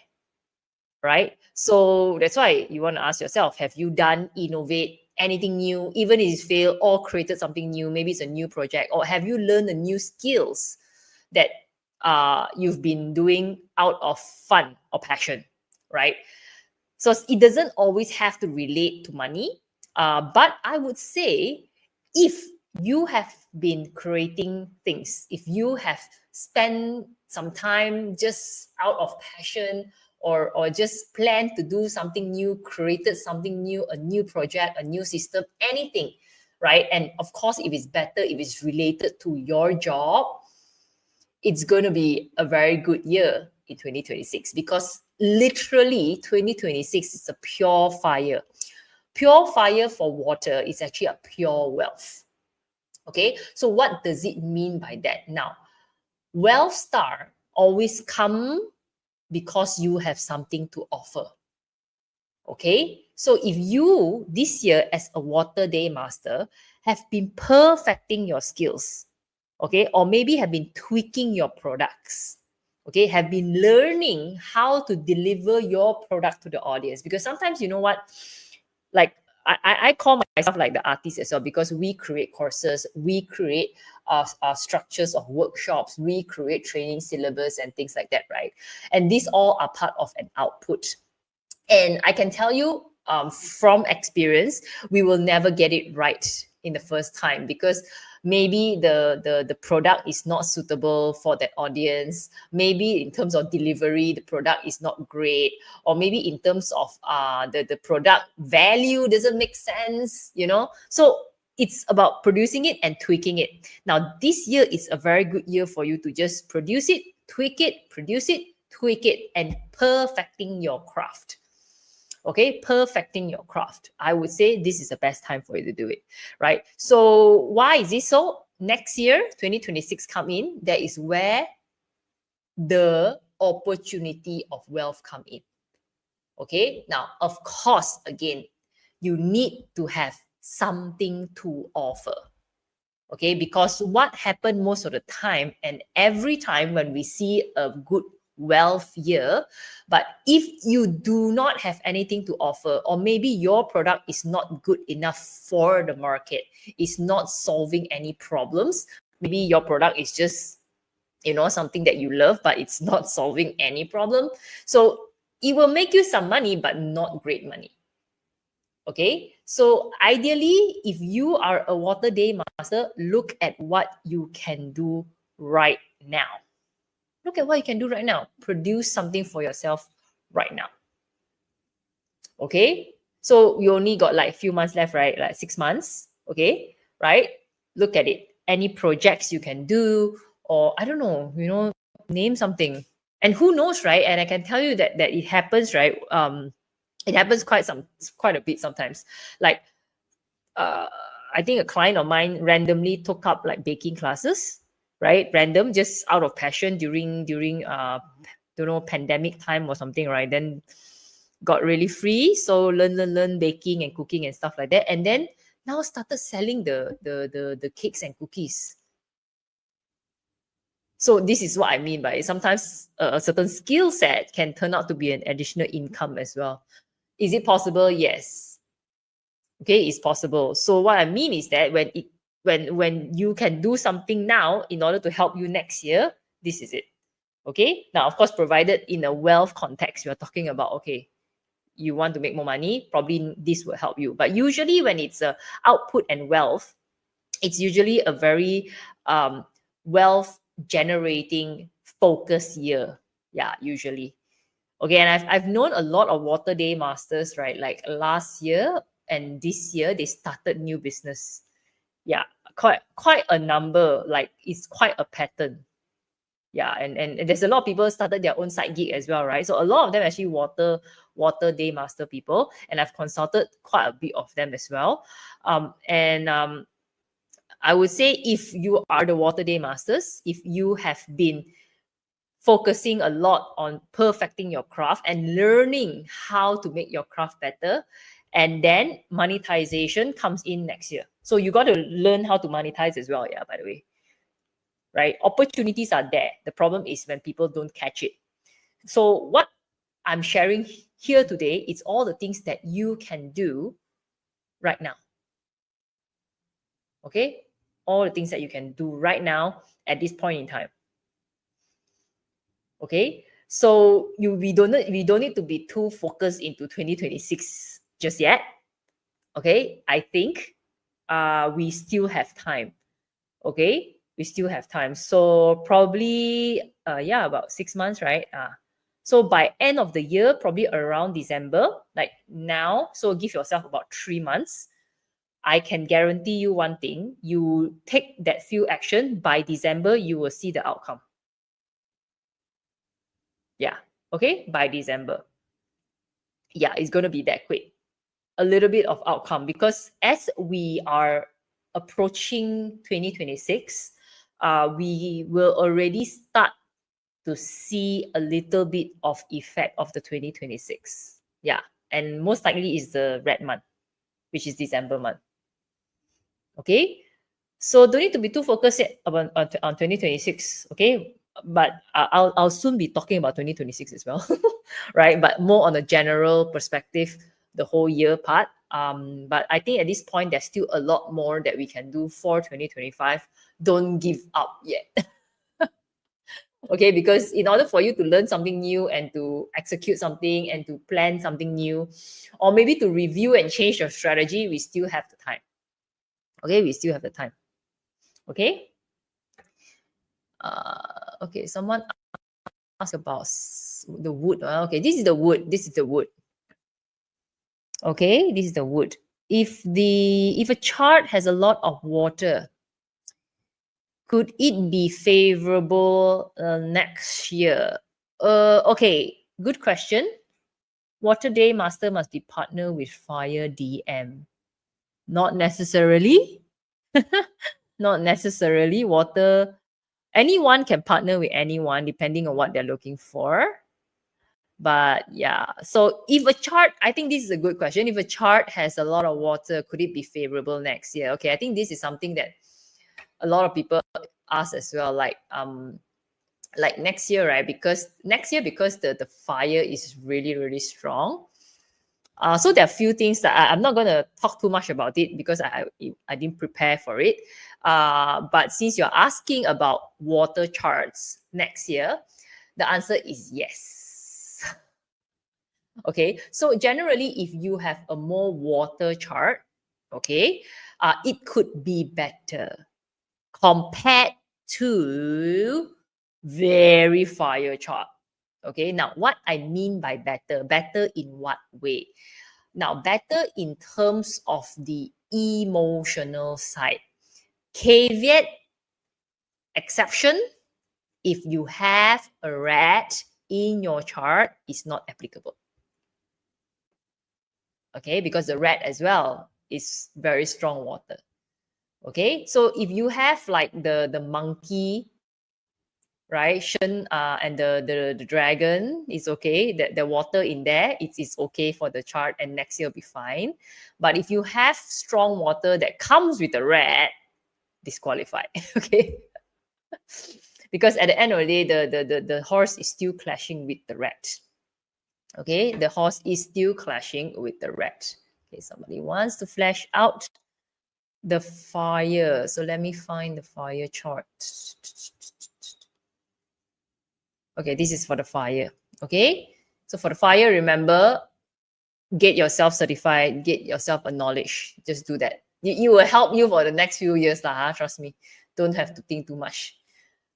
A: right? So that's why you want to ask yourself, have you done innovate anything new, even if it's failed, or created something new? Maybe it's a new project, or have you learned the new skills that you've been doing out of fun or passion, right? So it doesn't always have to relate to money, but I would say if you have been creating things, if you have spent some time just out of passion, or just plan to do something new, created something new, a new project, a new system, anything, right? And of course, if it's better, if it's related to your job, it's going to be a very good year in 2026, because literally 2026 is a pure fire. Pure fire for water is actually a pure wealth. Okay, so what does it mean by that? Now, wealth star always come because you have something to offer. Okay, so if you this year as a Water Day Master have been perfecting your skills, okay, or maybe have been tweaking your products, okay, have been learning how to deliver your product to the audience, because sometimes, you know what, like I call myself like the artist as well, because we create courses, we create structures of workshops, we create training syllabus and things like that, right? And these all are part of an output. And I can tell you from experience, we will never get it right in the first time, because maybe the product is not suitable for that audience. Maybe in terms of delivery, the product is not great, or maybe in terms of the product value doesn't make sense, you know. So it's about producing it and tweaking it. Now, this year is a very good year for you to just produce it, tweak it, produce it, tweak it, and perfecting your craft. Okay, perfecting your craft. I would say this is the best time for you to do it, right? So why is this so? Next year, 2026 come in, that is where the opportunity of wealth come in. Okay, now, of course, again, you need to have something to offer. Okay, because what happened most of the time, and every time when we see a good wealth year, but if you do not have anything to offer, or maybe your product is not good enough for the market, is not solving any problems, maybe your product is just, you know, something that you love, but it's not solving any problem, so it will make you some money, but not great money. Okay, so ideally, if you are a Water Day Master, look at what you can do right now. Look at what you can do right now. Produce something for yourself right now. Okay, so you only got like a few months left, right? Like 6 months. Okay, right? Look at it. Any projects you can do, or I don't know, you know, name something. And who knows, right? And I can tell you that it happens, right? It happens quite a bit sometimes. Like I think a client of mine randomly took up like baking classes, right? Random, just out of passion during don't know, pandemic time or something, right? Then got really free, so learn baking and cooking and stuff like that, and then now started selling the cakes and cookies. So this is what I mean by sometimes a certain skill set can turn out to be an additional income as well. Is it possible? Yes. Okay, it's possible. So what I mean is that when you can do something now in order to help you next year, this is it. Okay. Now, of course, provided in a wealth context, we are talking about, okay, you want to make more money, probably this will help you. But usually when it's a output and wealth, it's usually a very wealth generating focus year. Yeah, usually. Okay, and I've known a lot of Water Day Masters, right? Like last year and this year, they started new business. Yeah, quite a number. Like it's quite a pattern. Yeah, and there's a lot of people started their own side gig as well, right? So a lot of them actually water day master people, and I've consulted quite a bit of them as well. I would say if you are the Water Day Masters, if you have been focusing a lot on perfecting your craft and learning how to make your craft better, and then monetization comes in next year. So you got to learn how to monetize as well, yeah, by the way. Right? Opportunities are there. The problem is when people don't catch it. So what I'm sharing here today is all the things that you can do right now. Okay? All the things that you can do right now at this point in time. Okay? So we don't need to be too focused into 2026 just yet. Okay? I think we still have time. Okay? We still have time. So probably about 6 months, right? So by end of the year, probably around December, like now, so give yourself about 3 months. I can guarantee you one thing, you take that few action, by December, you will see the outcome. Yeah. Okay. By December. Yeah, it's going to be that quick. A little bit of outcome, because as we are approaching 2026, we will already start to see a little bit of effect of the 2026. Yeah. And most likely is the red month, which is December month. Okay. So don't need to be too focused yet on 2026. Okay. But I'll soon be talking about 2026 as well. Right. But more on a general perspective, the whole year part. But I think at this point, there's still a lot more that we can do for 2025. Don't give up yet. Okay, because in order for you to learn something new and to execute something and to plan something new, or maybe to review and change your strategy, we still have the time. Okay, we still have the time. Okay. Okay, someone asked about the wood. Okay, this is the wood. This is the wood. Okay, this is the wood. If a chart has a lot of water, could it be favorable next year? Okay, good question. Water Day Master must be partner with Fire DM. Not necessarily. Not necessarily. Anyone can partner with anyone depending on what they're looking for. But yeah, so if a chart, I think this is a good question. If a chart has a lot of water, could it be favorable next year? Okay, I think this is something that a lot of people ask as well. Like next year, right? Because the fire is really, really strong. So there are a few things that I'm not going to talk too much about it because I didn't prepare for it. But since you're asking about water charts next year, the answer is yes. Okay, so generally, if you have a more water chart, okay, it could be better compared to very fire chart. Okay, now what I mean by better in what way? Now, better in terms of the emotional side. Caveat, exception, if you have a red in your chart, is not applicable. Okay, because the red as well is very strong water. Okay, so if you have like the monkey, right, and the dragon is okay, the water in there, it's okay for the chart, and next year will be fine. But if you have strong water that comes with the red, disqualified. Okay, because at the end of the day, the horse is still clashing with the red. Okay, the horse is still clashing with the red. Okay, somebody wants to flesh out the fire. So let me find the fire chart. Okay, this is for the fire. Okay, so for the fire, remember, get yourself certified, get yourself acknowledged. Just do that. It will help you for the next few years, lah. Trust me. Don't have to think too much.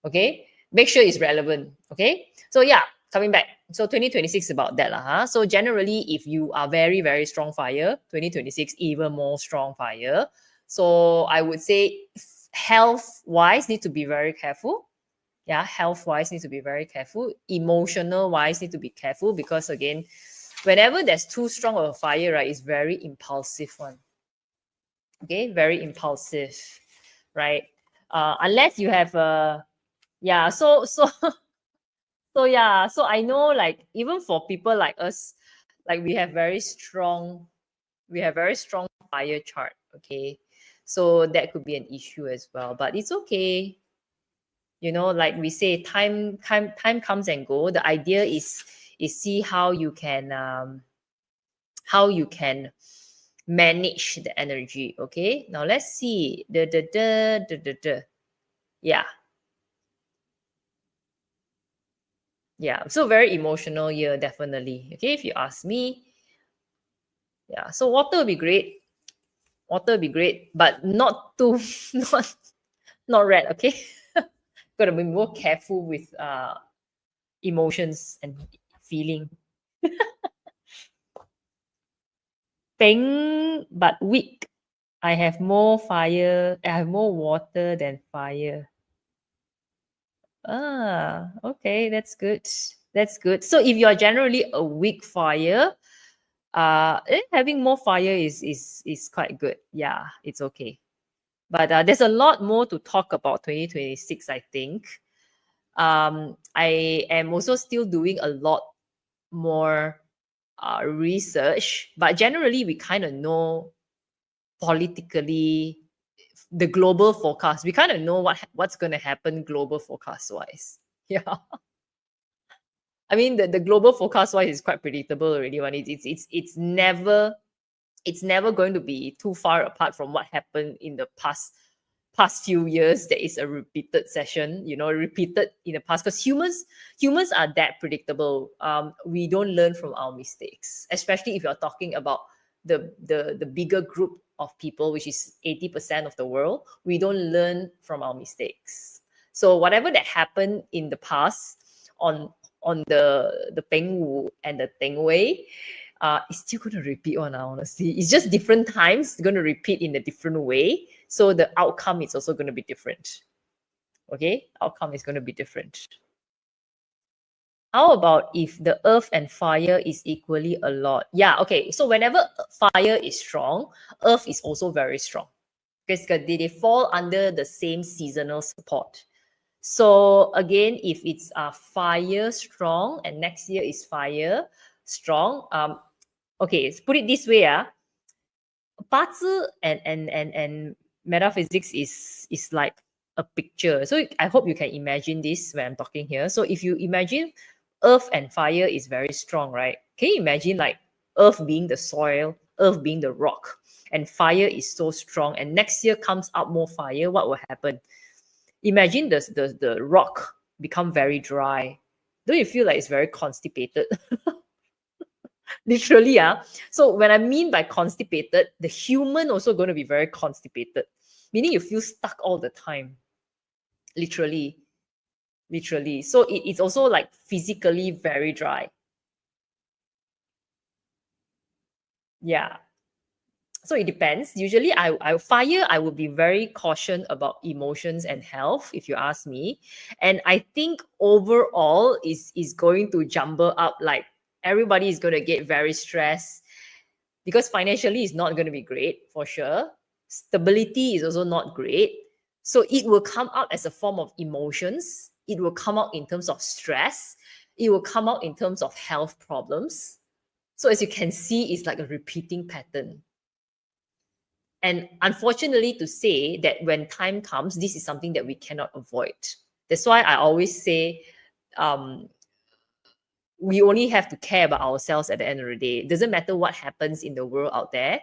A: Okay, make sure it's relevant. Okay, so yeah, coming back. So 2026 is about that, lah. So generally, if you are very, very strong fire, 2026 even more strong fire. So I would say health wise need to be very careful. Yeah, health wise need to be very careful. Emotional wise need to be careful, because again, whenever there's too strong of a fire, right, it's very impulsive one. Okay, very impulsive, right? Unless you have a yeah, so so yeah, so I know, like, even for people like us, like we have very strong fire chart. Okay, so that could be an issue as well, but it's okay. You know, like we say, time comes and go. The idea is see how you can manage the energy. Okay, now let's see yeah, yeah, so very emotional year, definitely. Okay, if you ask me. Yeah, so water will be great. Water will be great, but not too not not red. Okay, gotta be more careful with emotions and feeling. Peng but weak. I have more fire. I have more water than fire. Ah, okay, that's good. That's good. So if you're generally a weak fire, having more fire is quite good. Yeah, it's okay. But there's a lot more to talk about 2026, I think. I am also still doing a lot more research, but generally we kind of know politically the global forecast. We kind of know what's going to happen global forecast wise. Yeah. I mean, the global forecast wise is quite predictable already. One, it's never going to be too far apart from what happened in the past few years. There is a repeated session, you know, repeated in the past, because humans are that predictable. We don't learn from our mistakes, especially if you're talking about the bigger group of people, which is 80% of the world. We don't learn from our mistakes. So whatever that happened in the past on the Pengwu and the Tengwei, it's still going to repeat on, honestly. It's just different times. It's going to repeat in a different way. So the outcome is also going to be different. Okay? Outcome is going to be different. How about if the earth and fire is equally a lot? Yeah, okay. So whenever fire is strong, earth is also very strong. Because they fall under the same seasonal support. So again, if it's fire strong and next year is fire strong, okay, let's put it this way. Bazi and metaphysics is like a picture. So I hope you can imagine this when I'm talking here. So if you imagine earth and fire is very strong, right? Can you imagine like earth being the soil, earth being the rock, and fire is so strong, and next year comes out more fire, what will happen? Imagine the rock become very dry. Don't you feel like it's very constipated? Literally, so when I mean by constipated, the human also going to be very constipated, meaning you feel stuck all the time. Literally. So it's also like physically very dry. Yeah. So it depends. Usually I would be very cautious about emotions and health, if you ask me. And I think overall is going to jumble up. Like everybody is going to get very stressed, because financially it's not going to be great for sure. Stability is also not great. So it will come out as a form of emotions. It will come out in terms of stress. It will come out in terms of health problems. So as you can see, it's like a repeating pattern. And unfortunately to say that when time comes, this is something that we cannot avoid. That's why I always say, we only have to care about ourselves at the end of the day. It doesn't matter what happens in the world out there.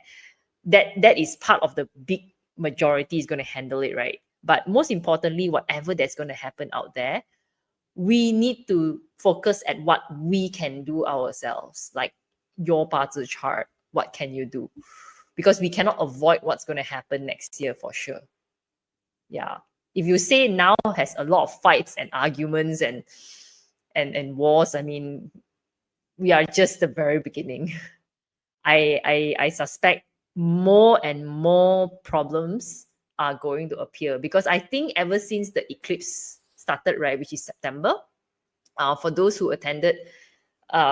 A: That is part of the big majority is going to handle it, right? But most importantly, whatever that's going to happen out there, we need to focus at what we can do ourselves. Like your parts of the chart, what can you do? Because we cannot avoid what's going to happen next year for sure. Yeah. If you say now has a lot of fights and arguments and wars, I mean, we are just the very beginning. I suspect more and more problems are going to appear, because I think ever since the eclipse started, right, which is September, for those who attended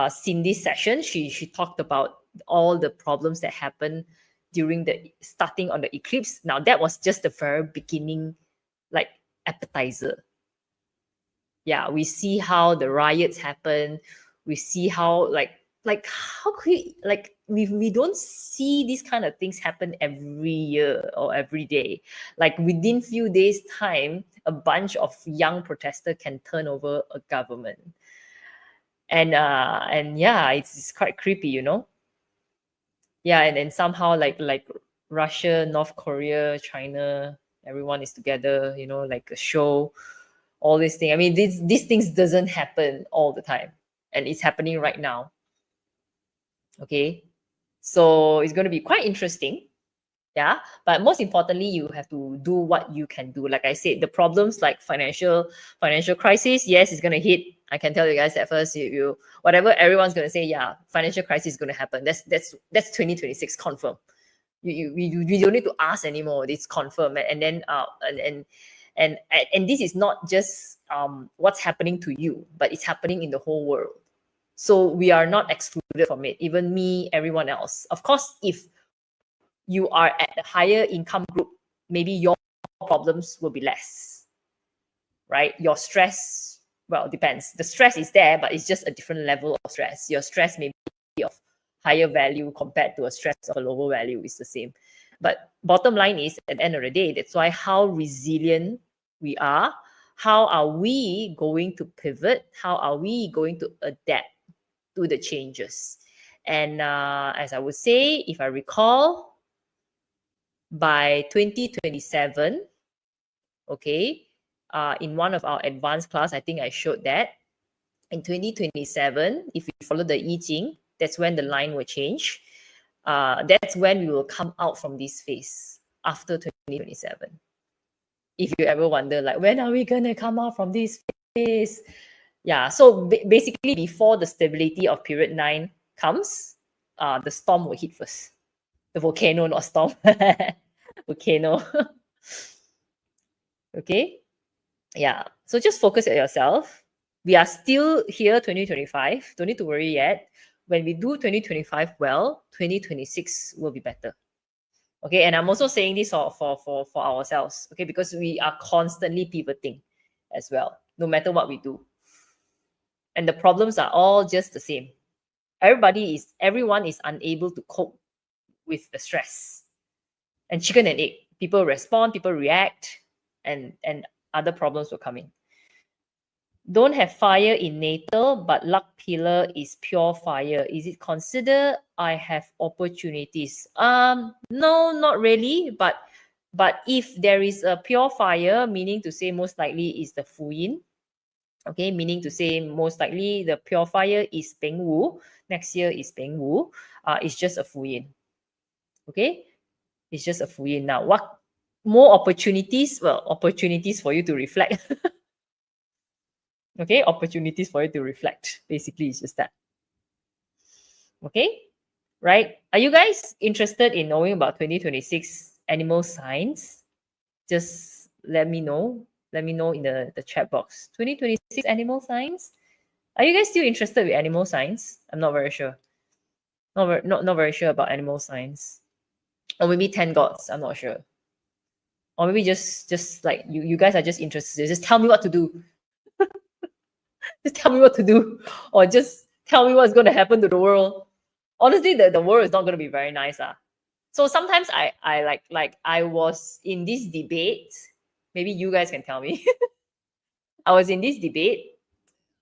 A: Cindy's session, she talked about all the problems that happened during the starting on the eclipse. Now that was just the very beginning, like appetizer. Yeah, we see how the riots happen. We see how like how could we don't see these kind of things happen every year or every day. Like within few days time, a bunch of young protesters can turn over a government. And yeah, it's quite creepy, you know. Yeah, and then somehow like Russia, North Korea, China, everyone is together, you know, like a show, all these things. I mean, these things doesn't happen all the time, and it's happening right now. Okay, so it's going to be quite interesting. Yeah, but most importantly, you have to do what you can do. Like I said, the problems like financial crisis, yes, it's going to hit. I can tell you guys that first. You whatever everyone's going to say, yeah, financial crisis is going to happen. That's 2026 confirm. We don't need to ask anymore. It's confirmed. And then and this is not just what's happening to you, but it's happening in the whole world. So we are not excluded from it. Even me, everyone else. Of course, if you are at a higher income group, maybe your problems will be less, right? Your stress, well, it depends. The stress is there, but it's just a different level of stress. Your stress may be of higher value compared to a stress of a lower value is the same. But bottom line is, at the end of the day, that's why how resilient we are. How are we going to pivot? How are we going to adapt to the changes? And as I would say, if I recall, by 2027, okay, in one of our advanced class, I think I showed that in 2027, if we follow the I Ching, that's when the line will change. That's when we will come out from this phase after 2027. If you ever wonder, like, when are we going to come out from this phase? Yeah, so basically, before the stability of period 9 comes, the storm will hit first. The volcano, not storm. Volcano. Okay. Yeah. So just focus at yourself. We are still here 2025. Don't need to worry yet. When we do 2025 well, 2026 will be better. Okay. And I'm also saying this for ourselves. Okay. Because we are constantly pivoting as well, no matter what we do. And the problems are all just the same. Everyone is unable to cope with the stress. And chicken and egg. People respond, people react, and other problems will come in. Don't have fire in natal, but luck pillar is pure fire. Is it considered I have opportunities? No, not really. But if there is a pure fire, meaning to say most likely is the Fu Yin. Okay, meaning to say most likely the pure fire is Peng Wu. Next year is Peng Wu. It's just a Fu Yin. Okay, it's just a Fu Yin. Now, what more opportunities? Well, opportunities for you to reflect. Okay, opportunities for you to reflect. Basically, it's just that. Okay, right? Are you guys interested in knowing about 2026 animal signs? Just let me know. Let me know in the chat box. 2026 animal signs. Are you guys still interested with animal signs? I'm not very sure. Not very sure about animal signs. Or maybe 10 gods. I'm not sure. Or maybe just like you guys are just interested. Just tell me what to do. Just tell me what to do, or just tell me what's going to happen to the world. Honestly, the world is not going to be very nice. So sometimes I like I was in this debate. Maybe you guys can tell me. I was in this debate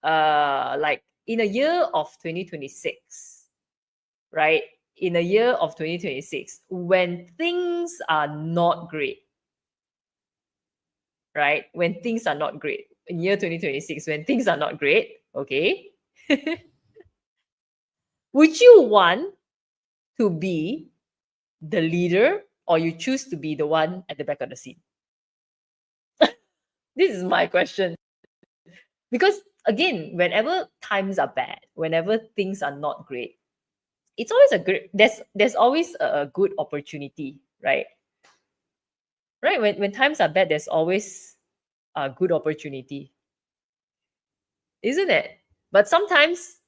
A: like in a year of 2026, right? In a year of 2026, when things are not great, right? When things are not great, in year 2026, when things are not great, okay, would you want to be the leader or you choose to be the one at the back of the scene? This is my question. Because again, whenever times are bad, whenever things are not great, it's always a good there's always a good opportunity, right? Right? When times are bad, there's always a good opportunity, isn't it? But sometimes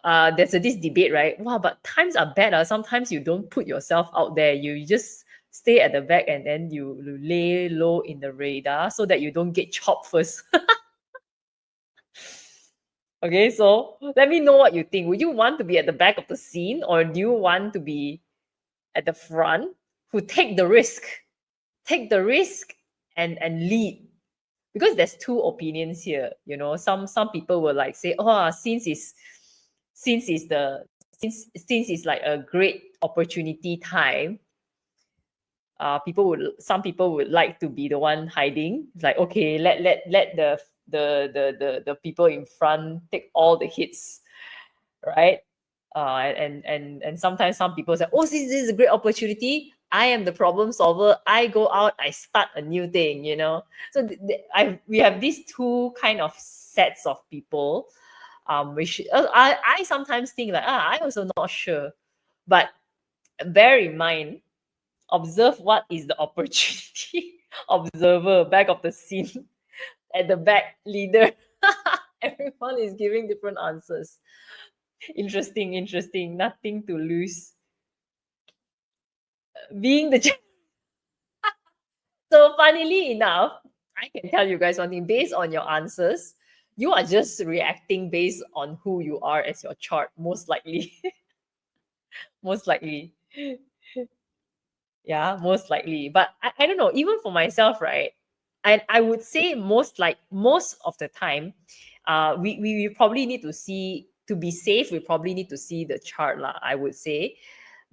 A: there's this debate, right? Wow, but times are bad. Sometimes you don't put yourself out there. You just stay at the back and then you lay low in the radar so that you don't get chopped first. Okay, so let me know what you think. Would you want to be at the back of the scene or do you want to be at the front who take the risk? Take the risk and lead. Because there's two opinions here. You know, some people will like say, oh, since it's like a great opportunity time, some people would like to be the one hiding. It's like, okay, let the people in front take all the hits, right? And sometimes some people say, oh, this is a great opportunity. I am the problem solver. I go out, I start a new thing, you know. So we have these two kind of sets of people, which I sometimes think like, I also not sure, but bear in mind, observe what is the opportunity. Observer, back of the scene, at the back, leader. Everyone is giving different answers. Interesting. Nothing to lose. Being the So funnily enough, I can tell you guys one thing. Based on your answers, you are just reacting based on who you are as your chart, most likely. Most likely. Yeah, most likely. But I don't know, even for myself, right? I would say most of the time, we probably need to see, to be safe, we probably need to see the chart, lah, I would say.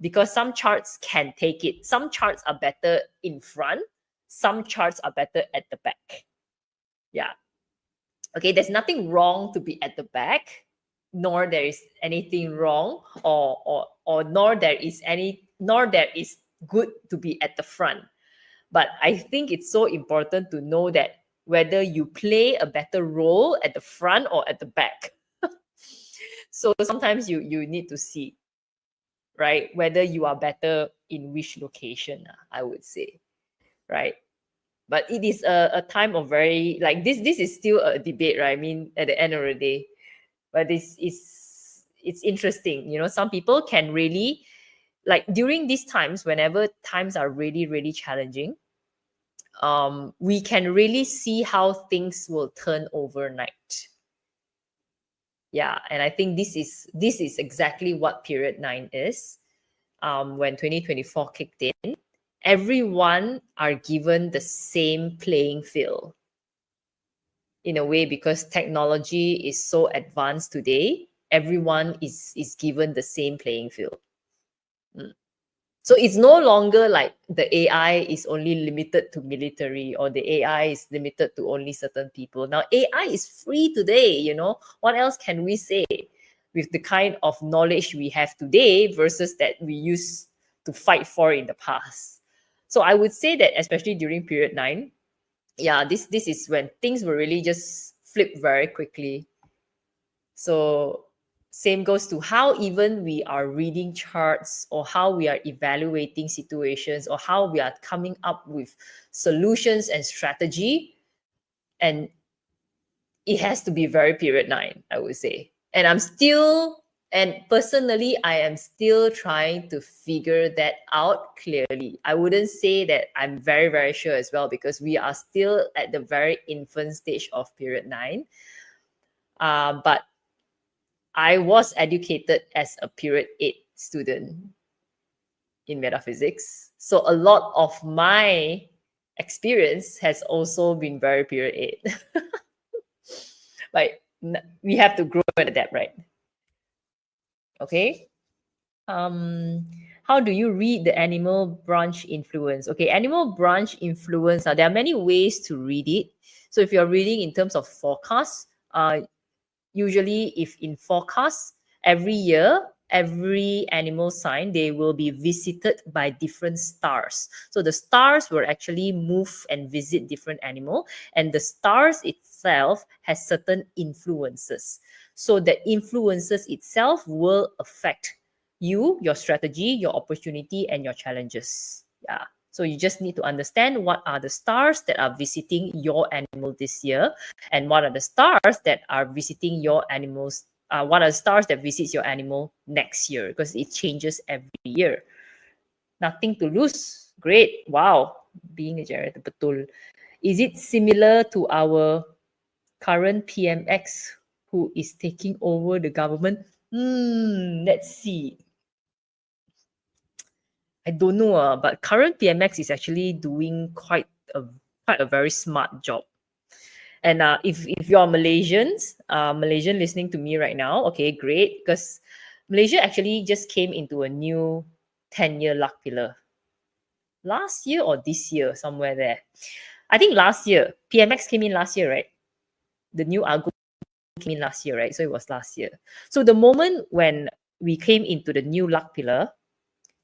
A: Because some charts can take it. Some charts are better in front, some charts are better at the back. Yeah. Okay, there's nothing wrong to be at the back, nor there is anything wrong, or nor there is good to be at the front. But I think it's so important to know that whether you play a better role at the front or at the back. So sometimes you need to see, right, whether you are better in which location, I would say, right? But it is a time of very, like, this is still a debate, right? I mean, at the end of the day, but this is, it's interesting, you know. Some people can really, like, during these times, whenever times are really really challenging, we can really see how things will turn overnight. Yeah, and I think this is exactly what period 9 is. When 2024 kicked in, everyone are given the same playing field in a way, because technology is so advanced today. Everyone is given the same playing field. So it's no longer like the AI is only limited to military, or the AI is limited to only certain people. Now AI is free today, you know. What else can we say with the kind of knowledge we have today versus that we used to fight for in the past? So I would say that especially during period 9, yeah, this is when things will really just flip very quickly. So same goes to how even we are reading charts, or how we are evaluating situations, or how we are coming up with solutions and strategy. And it has to be very period 9, I would say. And personally, I am still trying to figure that out clearly. I wouldn't say that I'm very, very sure as well, because we are still at the very infant stage of period 9. But I was educated as a period 8 student in metaphysics. So a lot of my experience has also been very period 8. Like, we have to grow and adapt, right? Okay. How do you read the animal branch influence? Okay, animal branch influence. There are many ways to read it. So if you're reading in terms of forecast, usually if in forecast, every year, every animal sign, they will be visited by different stars. So the stars will actually move and visit different animal, and the stars itself has certain influences. So the influences itself will affect you, your strategy, your opportunity, and your challenges. Yeah. So you just need to understand what are the stars that are visiting your animal this year, and what are the stars that are visiting your animals. What are the stars that visits your animal next year? Because it changes every year. Nothing to lose. Great. Wow. Being a generator, betul. Is it similar to our current PMX who is taking over the government? Let's see. I don't know, but current PMX is actually doing quite a very smart job. And if you're Malaysians, Malaysian listening to me right now, okay, great, because Malaysia actually just came into a new 10-year luck pillar. Last year or this year, somewhere there. I think last year. PMX came in last year, right? The new Argo came in last year, right? So it was last year. So the moment when we came into the new luck pillar,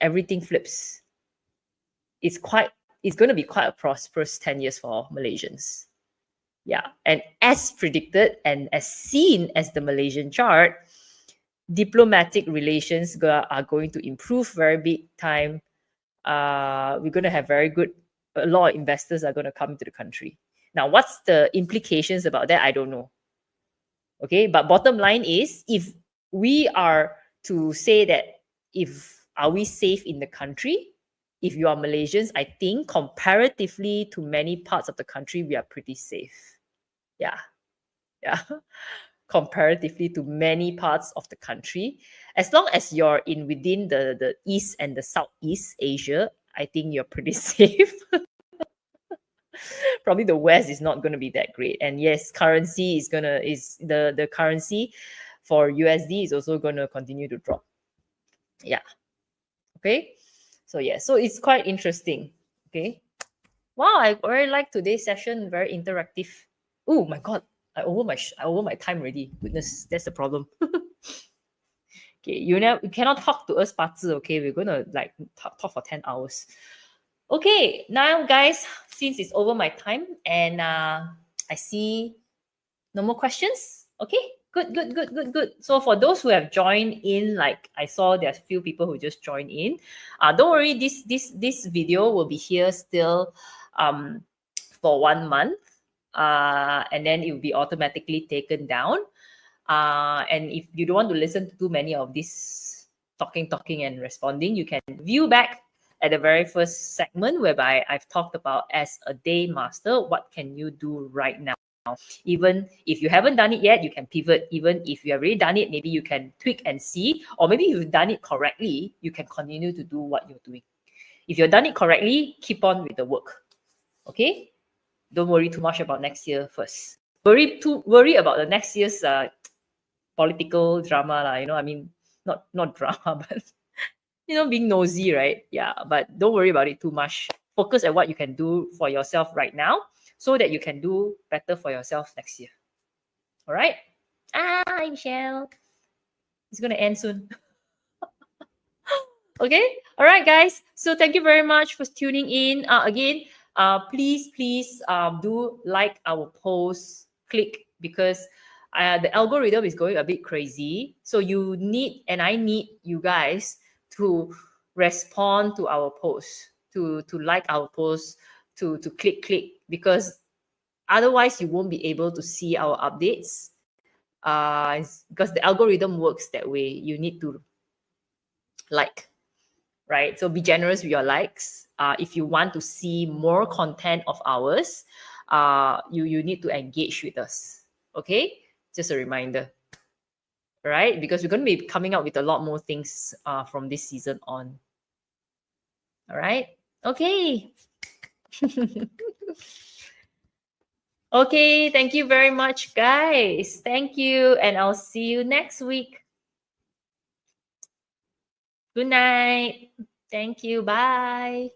A: everything flips. It's going to be quite a prosperous 10 years for Malaysians. Yeah. And as predicted and as seen as the Malaysian chart, diplomatic relations are going to improve very big time. We're going to have a lot of investors are going to come into the country. Now, what's the implications about that? I don't know. Okay. But bottom line is, if we are to say that, are we safe in the country? If you are Malaysians, I think comparatively to many parts of the country, we are pretty safe. Yeah. Comparatively to many parts of the country, as long as you're within the east and the southeast Asia, I think you're pretty safe. Probably the west is not going to be that great, and yes, currency is the currency for USD is also going to continue to drop. Yeah. Okay. So yeah, so it's quite interesting. Okay. Wow, I very like today's session. Very interactive. Oh my god, I over my time already. Goodness, that's the problem. Okay, you cannot talk to us, 八字. Okay, we're gonna like talk for 10 hours. Okay, now guys, since it's over my time and I see no more questions. Okay, good. So for those who have joined in, like I saw there's few people who just joined in. Don't worry, this video will be here still for 1 month. And then it will be automatically taken down. And if you don't want to listen to too many of this talking and responding, you can view back at the very first segment whereby I've talked about, as a day master, what can you do right now? Even if you haven't done it yet, you can pivot. Even if you have already done it, maybe you can tweak and see, or maybe you've done it correctly, you can continue to do what you're doing. If you've done it correctly, keep on with the work. Okay? Don't worry too much about next year first. Worry about the next year's political drama, lah. I mean, not drama, but being nosy, right? Yeah, but don't worry about it too much. Focus on what you can do for yourself right now, so that you can do better for yourself next year. All right? Hi, Michelle. It's gonna end soon. Okay. All right, guys. So thank you very much for tuning in. Again, please do like our post, click, because the algorithm is going a bit crazy. So you need, and I need you guys to respond to our post, to like our post, to click, because otherwise you won't be able to see our updates. Because the algorithm works that way. You need to like, right? So be generous with your likes. If you want to see more content of ours, you need to engage with us. Okay, just a reminder. All right, because we're going to be coming out with a lot more things from this season on. All right. Okay. Okay. Thank you very much, guys. Thank you, and I'll see you next week. Good night. Thank you. Bye.